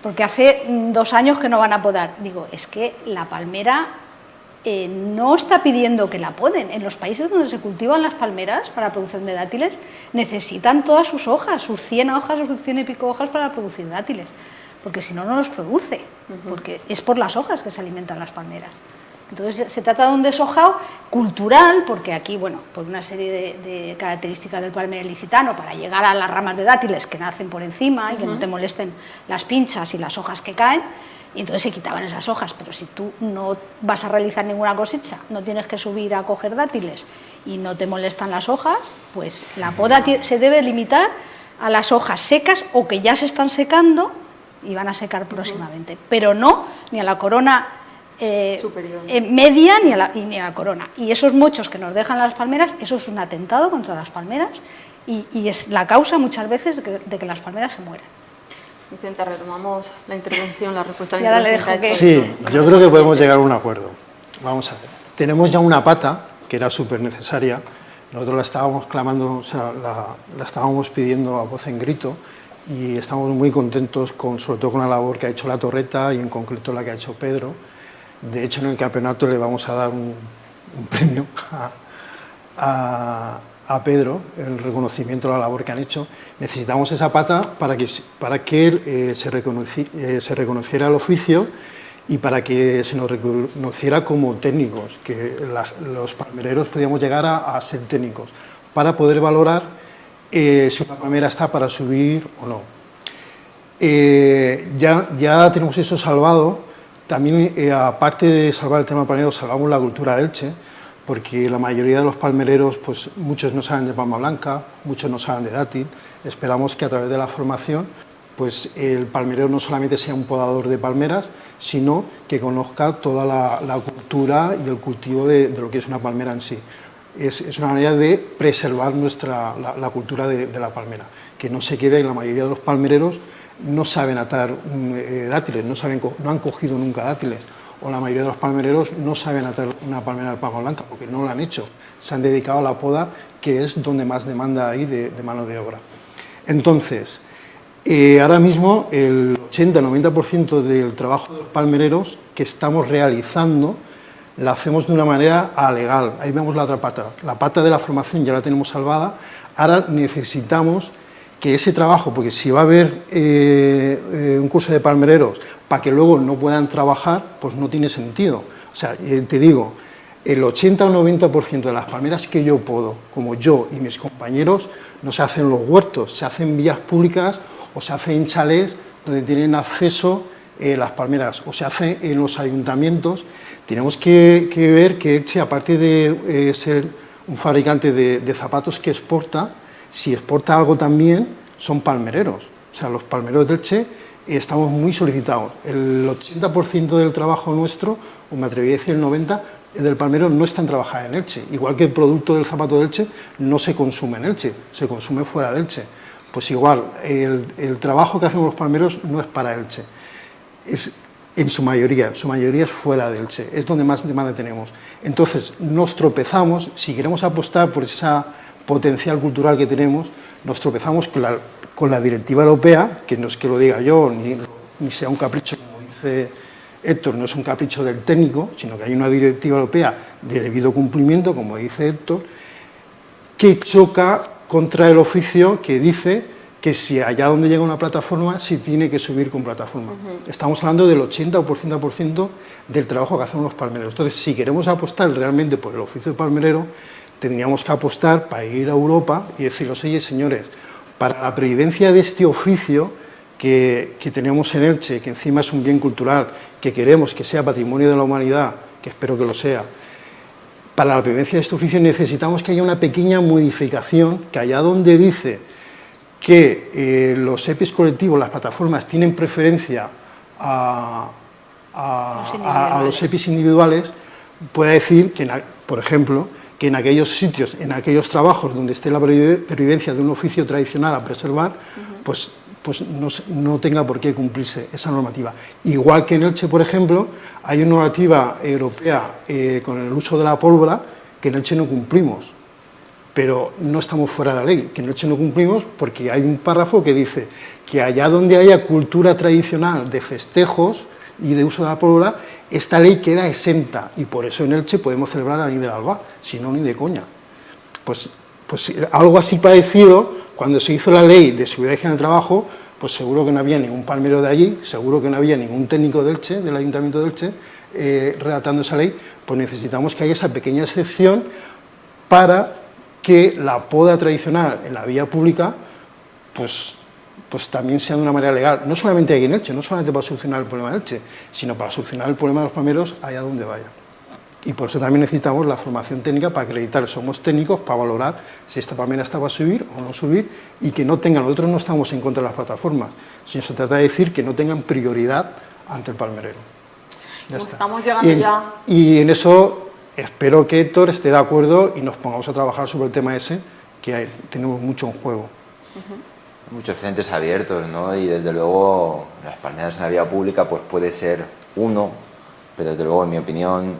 porque hace 2 años que no van a podar. Digo, es que la palmera no está pidiendo que la poden. En los países donde se cultivan las palmeras para la producción de dátiles, necesitan todas sus hojas, sus 100 hojas o sus 100 y pico hojas para producir dátiles, porque si no, no los produce, porque es por las hojas que se alimentan las palmeras. Entonces se trata de un deshojado cultural, porque aquí, bueno, por una serie de características del palmeral ilicitano, para llegar a las ramas de dátiles que nacen por encima y que no te molesten las pinchas y las hojas que caen, y entonces se quitaban esas hojas. Pero si tú no vas a realizar ninguna cosecha, no tienes que subir a coger dátiles y no te molestan las hojas, pues la poda se debe limitar a las hojas secas o que ya se están secando y van a secar próximamente, pero no ni a la corona media ni a la corona. Y esos mochos que nos dejan las palmeras, eso es un atentado contra las palmeras y es la causa muchas veces de que las palmeras se mueran. Vicente, retomamos la intervención, la respuesta a Y la ahora le intervención. dejo Sí, yo creo que podemos llegar a un acuerdo. Vamos a ver. tenemos ya una pata, que era súper necesaria. Nosotros la estábamos clamando, o sea, la estábamos pidiendo a voz en grito, y estamos muy contentos, sobre todo con la labor que ha hecho la Torreta y en concreto la que ha hecho Pedro. De hecho, en el campeonato le vamos a dar un premio a Pedro, el reconocimiento de la labor que han hecho. Necesitamos esa pata para que se reconociera el oficio y para que se nos reconociera como técnicos, que los palmereros podíamos llegar a ser técnicos, para poder valorar si una palmera está para subir o no. Ya tenemos eso salvado. También, aparte de salvar el tema del palmero, salvamos la cultura de Elche, porque la mayoría de los palmereros, pues muchos no saben de palma blanca, muchos no saben de dátil. Esperamos que a través de la formación, pues el palmerero no solamente sea un podador de palmeras, sino que conozca toda la cultura y el cultivo de lo que es una palmera en sí. Es una manera de preservar la cultura de la palmera, que no se quede. En la mayoría de los palmereros no saben atar dátiles, no han cogido nunca dátiles, o la mayoría de los palmereros no saben atar una palmera de palma blanca porque no lo han hecho, se han dedicado a la poda, que es donde más demanda hay de mano de obra. Entonces, ahora mismo el 80-90% del trabajo de los palmereros que estamos realizando la hacemos de una manera legal. Ahí vemos la otra pata. La pata de la formación ya la tenemos salvada. Ahora necesitamos que ese trabajo, porque si va a haber un curso de palmereros para que luego no puedan trabajar, pues no tiene sentido. O sea, te digo, el 80 o 90% de las palmeras que yo podo, como yo y mis compañeros, no se hacen en los huertos, se hacen en vías públicas o se hacen en chalés donde tienen acceso las palmeras, o se hace en los ayuntamientos. Tenemos que ver que Elche, aparte de ser un fabricante de zapatos que exporta, si exporta algo también son palmereros. O sea, los palmeros de Elche estamos muy solicitados. El 80% del trabajo nuestro, o me atreví a decir el 90%, del palmero no está en trabajar en Elche. Igual que el producto del zapato de Elche no se consume en Elche, se consume fuera de Elche. Pues igual, el trabajo que hacemos los palmeros no es para Elche. En su mayoría es fuera de Elche, es donde más demanda tenemos. Entonces, nos tropezamos, si queremos apostar por esa potencial cultural que tenemos, nos tropezamos con la directiva europea, que no es que lo diga yo, ni sea un capricho, como dice Héctor, no es un capricho del técnico, sino que hay una directiva europea de debido cumplimiento, como dice Héctor, que choca contra el oficio que dice que si allá donde llega una plataforma, se tiene que subir con plataforma. Estamos hablando del 80 o 80% del trabajo que hacemos los palmereros. Entonces, si queremos apostar realmente por el oficio de palmerero, tendríamos que apostar para ir a Europa y decirles, oye, señores, para la previvencia de este oficio que tenemos en Elche, que encima es un bien cultural, que queremos que sea patrimonio de la humanidad, que espero que lo sea, para la previvencia de este oficio necesitamos que haya una pequeña modificación, que allá donde dice que los EPIs colectivos, las plataformas, tienen preferencia a los EPIs individuales, pueda decir que, por ejemplo, que en aquellos sitios, en aquellos trabajos donde esté la pervivencia de un oficio tradicional a preservar, pues no tenga por qué cumplirse esa normativa. Igual que en Elche, por ejemplo, hay una normativa europea con el uso de la pólvora que en Elche no cumplimos, pero no estamos fuera de la ley, que en Elche no cumplimos porque hay un párrafo que dice que allá donde haya cultura tradicional de festejos y de uso de la pólvora, esta ley queda exenta, y por eso en Elche podemos celebrar la Nit del Alba, si no, ni de coña. Pues algo así parecido, cuando se hizo la ley de seguridad y higiene del trabajo, pues seguro que no había ningún palmero de allí, seguro que no había ningún técnico de Elche, del Ayuntamiento de Elche, redactando esa ley. Pues necesitamos que haya esa pequeña excepción para que la poda tradicional en la vía pública, pues también sea de una manera legal, no solamente aquí en Elche, no solamente para solucionar el problema de Elche, sino para solucionar el problema de los palmeros allá donde vaya. Y por eso también necesitamos la formación técnica para acreditar, somos técnicos para valorar si esta palmera está para subir o no subir, y que no tengan, nosotros no estamos en contra de las plataformas, sino se trata de decir que no tengan prioridad ante el palmerero. Ya está. Estamos llegando ya. Y en eso espero que Héctor esté de acuerdo y nos pongamos a trabajar sobre el tema ese, que tenemos mucho en juego. Muchos frentes abiertos, ¿no? Y desde luego las palmeras en la vía pública pues puede ser uno pero desde luego, en mi opinión,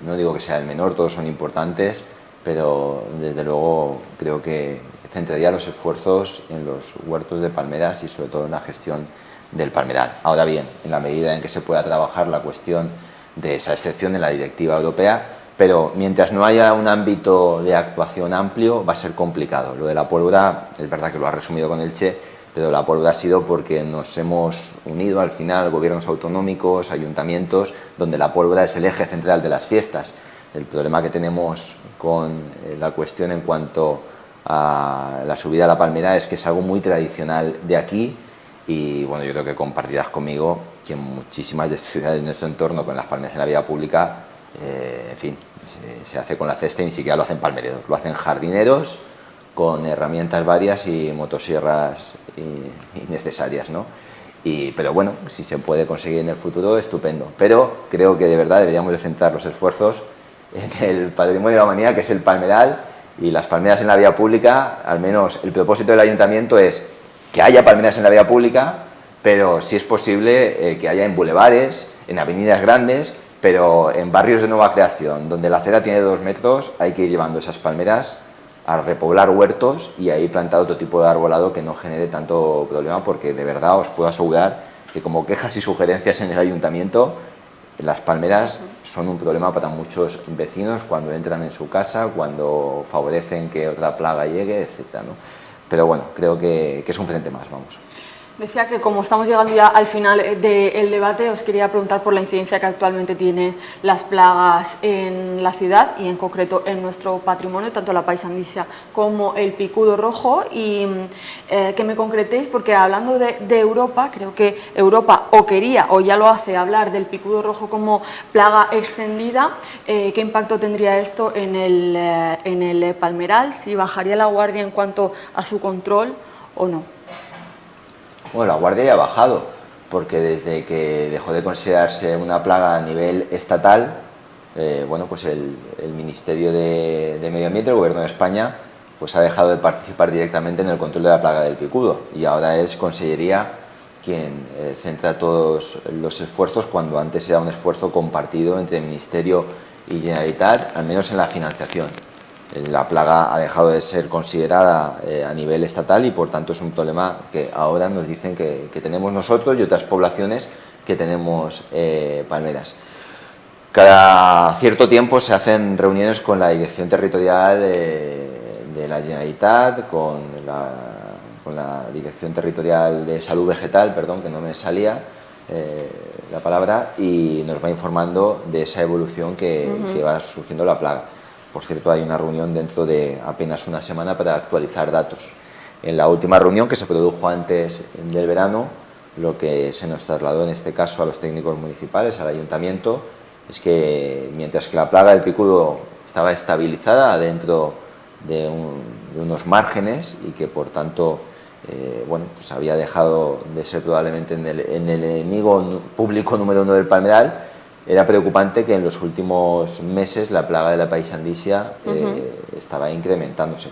no digo que sea el menor, todos son importantes, pero desde luego creo que centraría los esfuerzos en los huertos de palmeras y sobre todo en la gestión del palmeral. Ahora bien, en la medida en que se pueda trabajar la cuestión de esa excepción en la directiva europea, pero mientras no haya un ámbito de actuación amplio va a ser complicado. Lo de la pólvora, es verdad que lo ha resumido con Elche, pero la pólvora ha sido porque nos hemos unido al final gobiernos autonómicos, ayuntamientos, donde la pólvora es el eje central de las fiestas. El problema que tenemos con la cuestión en cuanto a la subida a la palmera es que es algo muy tradicional de aquí y bueno, yo creo que compartirás conmigo que en muchísimas ciudades de nuestro entorno con las palmeras en la vía pública, en fin, se hace con la cesta y ni siquiera lo hacen palmereros, lo hacen jardineros con herramientas varias y motosierras innecesarias, ¿no? Pero bueno, si se puede conseguir en el futuro, estupendo. Pero creo que de verdad deberíamos de centrar los esfuerzos en el patrimonio de la humanidad, que es el palmeral, y las palmeras en la vía pública. Al menos el propósito del ayuntamiento es que haya palmeras en la vía pública, pero si es posible que haya en bulevares, en avenidas grandes, pero en barrios de nueva creación, donde la acera tiene 2 metros, hay que ir llevando esas palmeras a repoblar huertos y ahí plantar otro tipo de arbolado que no genere tanto problema, porque de verdad os puedo asegurar que como quejas y sugerencias en el ayuntamiento, las palmeras son un problema para muchos vecinos cuando entran en su casa, cuando favorecen que otra plaga llegue, etcétera, ¿no? Pero bueno, creo que es un frente más, vamos. Decía que como estamos llegando ya al final del debate, os quería preguntar por la incidencia que actualmente tienen las plagas en la ciudad y en concreto en nuestro patrimonio, tanto la paisandisia como el picudo rojo, y que me concretéis, porque hablando de Europa, creo que Europa o quería o ya lo hace hablar del picudo rojo como plaga extendida. ¿Qué impacto tendría esto en el palmeral? ¿Si bajaría la guardia en cuanto a su control o no? Bueno, la guardia ya ha bajado, porque desde que dejó de considerarse una plaga a nivel estatal, bueno, pues el Ministerio de Medio Ambiente, el Gobierno de España, pues ha dejado de participar directamente en el control de la plaga del picudo, y ahora es Consellería quien centra todos los esfuerzos, cuando antes era un esfuerzo compartido entre el Ministerio y Generalitat, al menos en la financiación. La plaga ha dejado de ser considerada a nivel estatal y por tanto es un problema que ahora nos dicen que tenemos nosotros y otras poblaciones que tenemos palmeras. Cada cierto tiempo se hacen reuniones con la Dirección Territorial de la Generalitat, con la Dirección Territorial de Salud Vegetal, perdón, que no me salía la palabra, y nos va informando de esa evolución que va surgiendo la plaga. Por cierto, hay una reunión dentro de apenas una semana para actualizar datos. En la última reunión, que se produjo antes del verano, lo que se nos trasladó en este caso a los técnicos municipales, al ayuntamiento, es que mientras que la plaga del picudo estaba estabilizada dentro de unos márgenes y que por tanto bueno, pues había dejado de ser probablemente en el enemigo público número 1 del palmeral, era preocupante que en los últimos meses la plaga de la paisandisia estaba incrementándose.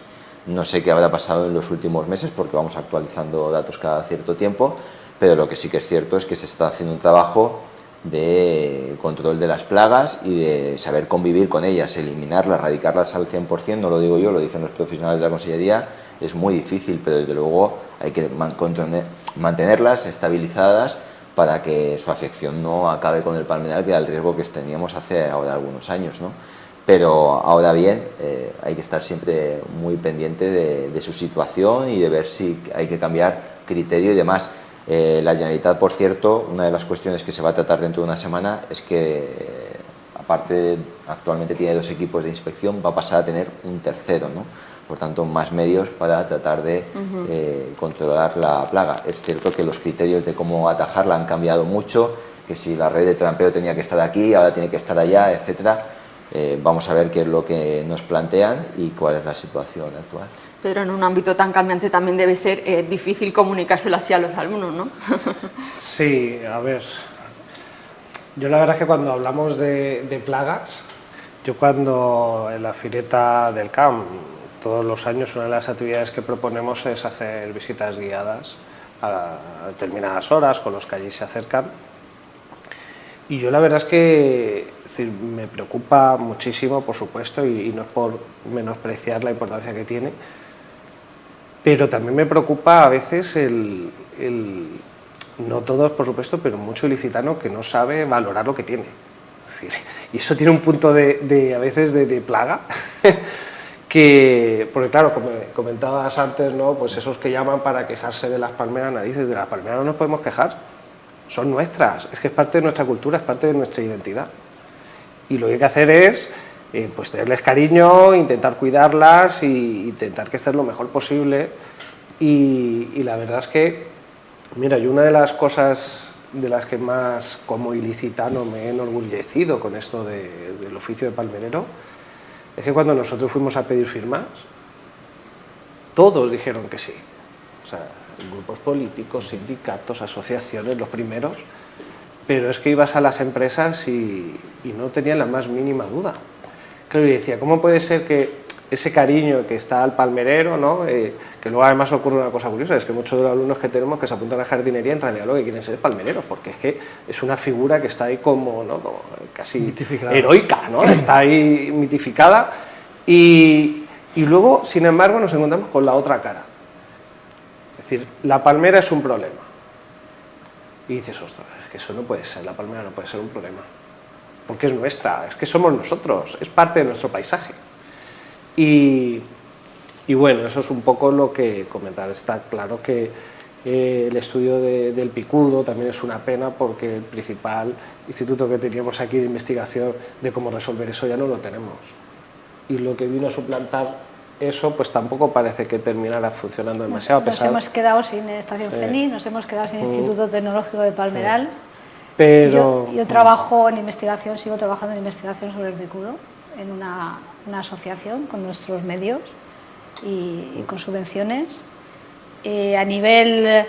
No sé qué habrá pasado en los últimos meses porque vamos actualizando datos cada cierto tiempo, pero lo que sí que es cierto es que se está haciendo un trabajo de control de las plagas y de saber convivir con ellas, eliminarlas, erradicarlas al 100%, no lo digo yo, lo dicen los profesionales de la Consellería, es muy difícil, pero desde luego hay que mantenerlas estabilizadas para que su afección no acabe con el palmeral, que era el riesgo que teníamos hace ahora algunos años, ¿no? Pero ahora bien, hay que estar siempre muy pendiente de su situación y de ver si hay que cambiar criterio y demás. La Generalitat, por cierto, una de las cuestiones que se va a tratar dentro de una semana es que, aparte, actualmente tiene 2 equipos de inspección, va a pasar a tener un tercero, ¿no? Por tanto, más medios para tratar de controlar la plaga. Es cierto que los criterios de cómo atajarla han cambiado mucho, que si la red de trampeo tenía que estar aquí, ahora tiene que estar allá, etcétera. Vamos a ver qué es lo que nos plantean y cuál es la situación actual. Pero en un ámbito tan cambiante también debe ser difícil comunicárselo así a los alumnos, ¿no? Sí, a ver, yo la verdad es que cuando hablamos de plagas, yo cuando en la Fireta del Camp, todos los años una de las actividades que proponemos es hacer visitas guiadas a determinadas horas con los que allí se acercan. Y yo la verdad es que me preocupa muchísimo, por supuesto, y no es por menospreciar la importancia que tiene, pero también me preocupa a veces no todos, por supuesto, pero mucho ilicitano que no sabe valorar lo que tiene. Es decir, y eso tiene un punto a veces de plaga, porque claro, como comentabas antes, ¿no? Pues esos que llaman para quejarse de las palmeras, narices, de las palmeras no nos podemos quejar, son nuestras, es que es parte de nuestra cultura, es parte de nuestra identidad. Y lo que hay que hacer es pues tenerles cariño, intentar cuidarlas y intentar que estén lo mejor posible. Y la verdad es que, mira, yo una de las cosas de las que más como ilicitano me he enorgullecido con esto del oficio de palmerero es que cuando nosotros fuimos a pedir firmas, todos dijeron que sí. O sea, grupos políticos, sindicatos, asociaciones, los primeros, pero es que ibas a las empresas y no tenían la más mínima duda. Claro, y decía, ¿cómo puede ser que ese cariño que está al palmerero, ¿no? Que luego además ocurre una cosa curiosa, es que muchos de los alumnos que tenemos que se apuntan a jardinería en realidad lo que quieren ser es palmereros, porque es que es una figura que está ahí como, ¿no? Como casi heroica, ¿no? Está ahí mitificada y luego, sin embargo, nos encontramos con la otra cara. Es decir, la palmera es un problema. Y dices, ostras, es que eso no puede ser, la palmera no puede ser un problema. Porque es nuestra, es que somos nosotros, es parte de nuestro paisaje. Y bueno, eso es un poco lo que comentar. Está claro que el estudio del picudo también es una pena porque el principal instituto que teníamos aquí de investigación de cómo resolver eso ya no lo tenemos. Y lo que vino a suplantar eso pues tampoco parece que terminara funcionando demasiado. Nos hemos quedado sin estación FENI, nos hemos quedado sin Instituto Tecnológico de Palmeral. Pero yo trabajo en investigación, sigo trabajando en investigación sobre el picudo en una asociación con nuestros medios y con subvenciones. A nivel...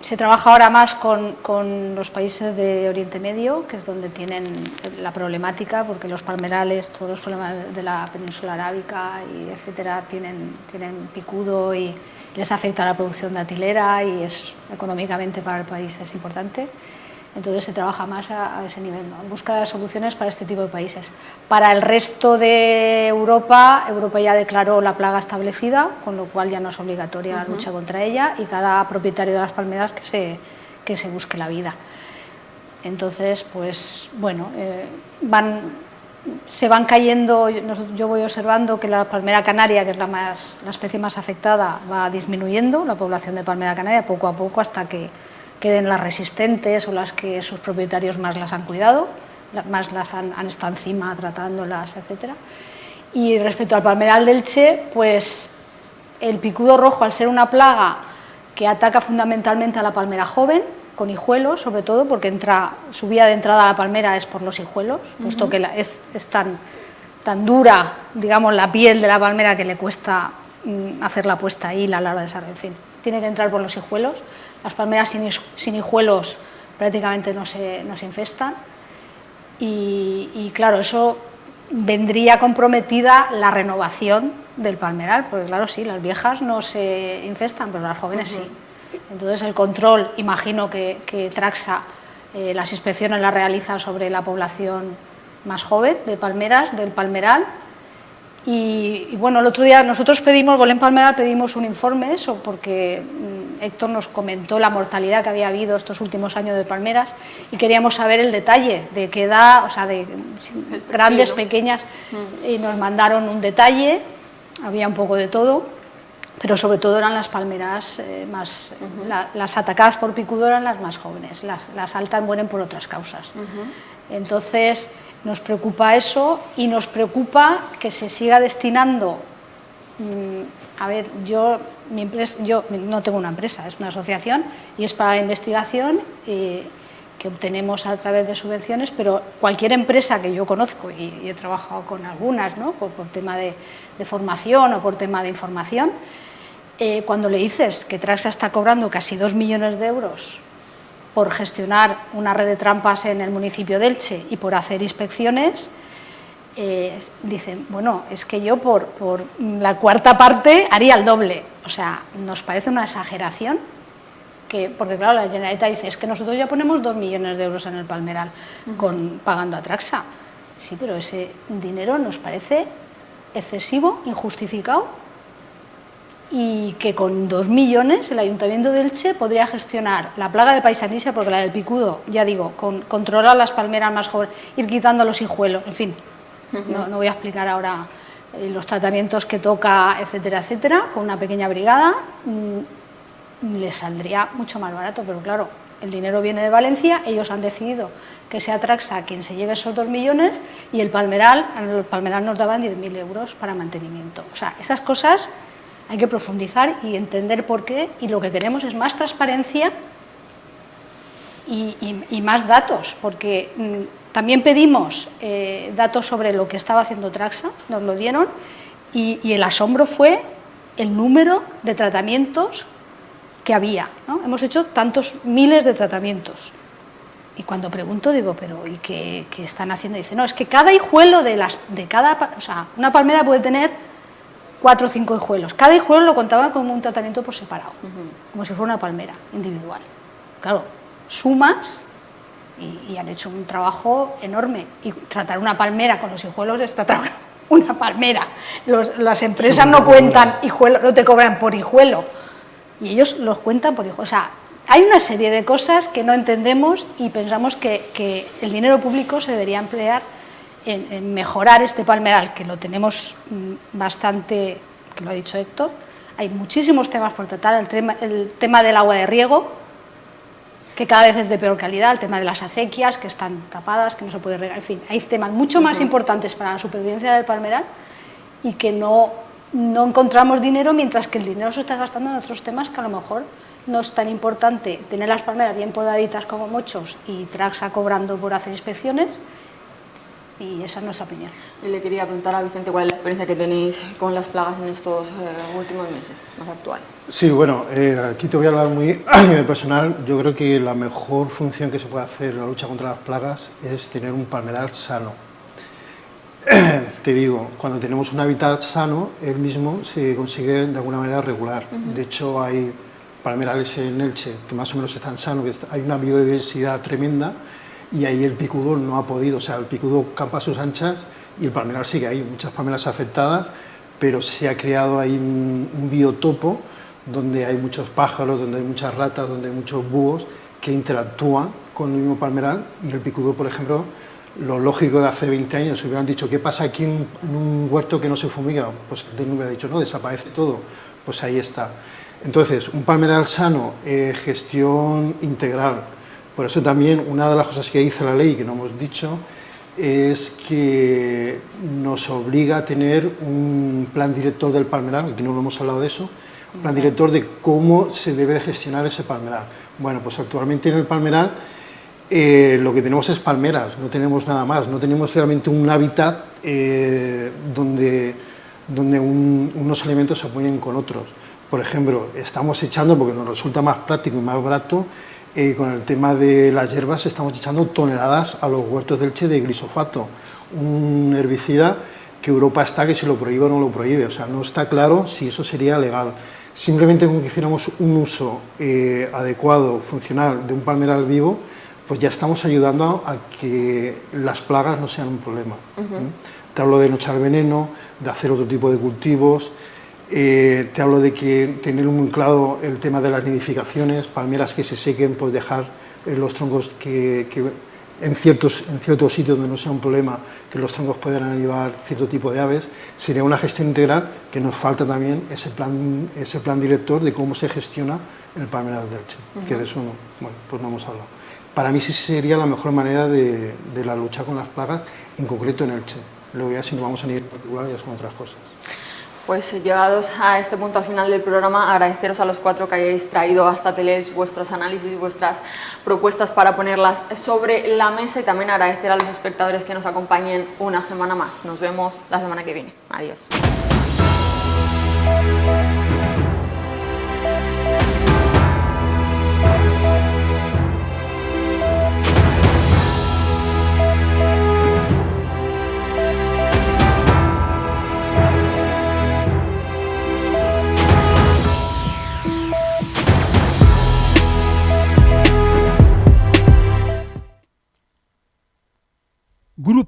Se trabaja ahora más con los países de Oriente Medio, que es donde tienen la problemática, porque los palmerales, todos los problemas de la península arábica, y etcétera, tienen picudo y les afecta la producción de atilera y es económicamente para el país es importante. Entonces se trabaja más a ese nivel, ¿no? En busca de soluciones para este tipo de países. Para el resto de Europa ya declaró la plaga establecida, con lo cual ya no es obligatoria la lucha contra ella y cada propietario de las palmeras que se busque la vida. Entonces, pues bueno, se van cayendo, yo voy observando que la palmera canaria, que es la especie más afectada, va disminuyendo, la población de palmera canaria poco a poco hasta que queden las resistentes o las que sus propietarios más las han cuidado, más las han estado encima tratándolas, etc. Y respecto al palmeral del Che, pues el picudo rojo, al ser una plaga que ataca fundamentalmente a la palmera joven, con hijuelos sobre todo, porque su vía de entrada a la palmera es por los hijuelos, puesto que es tan dura, digamos, la piel de la palmera que le cuesta hacer la puesta ahí, la larva de desarrollo, en fin, tiene que entrar por los hijuelos. Las palmeras sin hijuelos prácticamente no se infestan y claro, eso vendría comprometida la renovación del palmeral, porque claro, sí, las viejas no se infestan, pero las jóvenes sí. Entonces el control, imagino que Traxa, las inspecciones las realiza sobre la población más joven de palmeras, del palmeral. Y bueno, el otro día nosotros Bolén Palmeral pedimos un informe, eso porque Héctor nos comentó la mortalidad que había habido estos últimos años de palmeras y queríamos saber el detalle de qué edad, o sea, de grandes, pequeñas, y nos mandaron un detalle, había un poco de todo, pero sobre todo eran las palmeras más, las atacadas por picudo eran las más jóvenes, las altas mueren por otras causas. Entonces nos preocupa eso y nos preocupa que se siga destinando. A ver, yo no tengo una empresa, es una asociación y es para la investigación que obtenemos a través de subvenciones, pero cualquier empresa que yo conozco, y he trabajado con algunas, ¿no? por tema de formación o por tema de información, cuando le dices que Traxa está cobrando casi 2 millones de euros por gestionar una red de trampas en el municipio de Elche y por hacer inspecciones, dicen, bueno, es que yo por la cuarta parte haría el doble. O sea, nos parece una exageración porque claro, la Generalitat dice, es que nosotros ya ponemos 2 millones de euros en el Palmeral pagando a Traxa. Sí, pero ese dinero nos parece excesivo, injustificado, y que con 2 millones el Ayuntamiento de Elche podría gestionar la plaga de paisanisia, porque la del picudo, ya digo, controlar las palmeras más jóvenes, ir quitando los hijuelos, en fin, no voy a explicar ahora los tratamientos que toca, etcétera, etcétera, con una pequeña brigada les saldría mucho más barato, pero claro, el dinero viene de Valencia, ellos han decidido que sea Traxa quien se lleve esos 2 millones y el Palmeral nos daban 10.000 euros para mantenimiento. O sea, esas cosas hay que profundizar y entender por qué, y lo que queremos es más transparencia y más datos, porque también pedimos datos sobre lo que estaba haciendo Traxa, nos lo dieron, y el asombro fue el número de tratamientos que había, ¿no? Hemos hecho tantos miles de tratamientos. Y cuando pregunto, digo, pero ¿y qué están haciendo? Dice, no, es que cada hijuelo o sea, una palmera puede tener 4 o 5 hijuelos. Cada hijuelo lo contaban como un tratamiento por separado, como si fuera una palmera individual. Claro, sumas y han hecho un trabajo enorme. Y tratar una palmera con los hijuelos está tratando una palmera. Las empresas no cuentan hijuelos, no te cobran por hijuelo. Y ellos los cuentan por hijuelo. O sea, hay una serie de cosas que no entendemos y pensamos que el dinero público se debería emplear en mejorar este palmeral, que lo tenemos bastante, que lo ha dicho Héctor. Hay muchísimos temas por tratar, el tema del agua de riego, que cada vez es de peor calidad, el tema de las acequias, que están tapadas, que no se puede regar, en fin, hay temas mucho más importantes para la supervivencia del palmeral y que no encontramos dinero, mientras que el dinero se está gastando en otros temas que a lo mejor no es tan importante tener las palmeras bien podaditas como mochos y Traxa cobrando por hacer inspecciones, y esa es nuestra opinión. Y le quería preguntar a Vicente cuál es la experiencia que tenéis con las plagas en estos últimos meses, más actual. Sí, bueno, aquí te voy a hablar muy a nivel personal. Yo creo que la mejor función que se puede hacer en la lucha contra las plagas es tener un palmeral sano. Te digo, cuando tenemos un hábitat sano, el mismo se consigue de alguna manera regular. De hecho, hay palmerales en Elche que más o menos están sanos, que hay una biodiversidad tremenda, y ahí el picudo no ha podido, o sea, el picudo campa a sus anchas y el palmeral sigue ahí, muchas palmeras afectadas, pero se ha creado ahí un biotopo donde hay muchos pájaros, donde hay muchas ratas, donde hay muchos búhos que interactúan con el mismo palmeral, y el picudo, por ejemplo, lo lógico de hace 20 años, hubieran dicho, ¿qué pasa aquí en un huerto que no se fumiga? Pues no hubiera dicho, no, desaparece todo, pues ahí está. Entonces, un palmeral sano, gestión integral. Por eso también una de las cosas que dice la ley, que no hemos dicho, es que nos obliga a tener un plan director del palmeral, aquí no lo hemos hablado de eso, un plan director de cómo se debe de gestionar ese palmeral. Bueno, pues actualmente en el palmeral lo que tenemos es palmeras, no tenemos nada más, no tenemos realmente un hábitat donde unos elementos se apoyen con otros. Por ejemplo, estamos echando, porque nos resulta más práctico y más barato, con el tema de las hierbas, estamos echando toneladas a los huertos de Elche de glisofato, un herbicida que Europa está que si lo prohíbe o no lo prohíbe, o sea, no está claro si eso sería legal. Simplemente con que hiciéramos un uso adecuado, funcional, de un palmeral vivo, pues ya estamos ayudando a que las plagas no sean un problema. Te hablo de no echar veneno, de hacer otro tipo de cultivos. Te hablo de que tener muy claro el tema de las nidificaciones, palmeras que se sequen, pues dejar los troncos que en ciertos sitios donde no sea un problema, que los troncos puedan ayudar cierto tipo de aves. Sería una gestión integral, que nos falta también ese plan director de cómo se gestiona el palmeral de Elche, que de eso no, bueno, pues no hemos hablado. Para mí sí sería la mejor manera de la lucha con las plagas, en concreto en Elche. Luego ya si nos vamos a nivel particular ya son otras cosas. Pues llegados a este punto al final del programa, agradeceros a los 4 que hayáis traído hasta Teleelch vuestros análisis, vuestras propuestas para ponerlas sobre la mesa, y también agradecer a los espectadores que nos acompañen una semana más. Nos vemos la semana que viene. Adiós.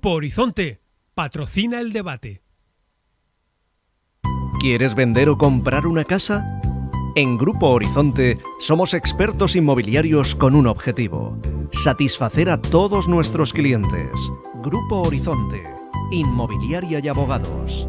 Grupo Horizonte patrocina el debate. ¿Quieres vender o comprar una casa? En Grupo Horizonte somos expertos inmobiliarios con un objetivo: satisfacer a todos nuestros clientes. Grupo Horizonte, Inmobiliaria y Abogados.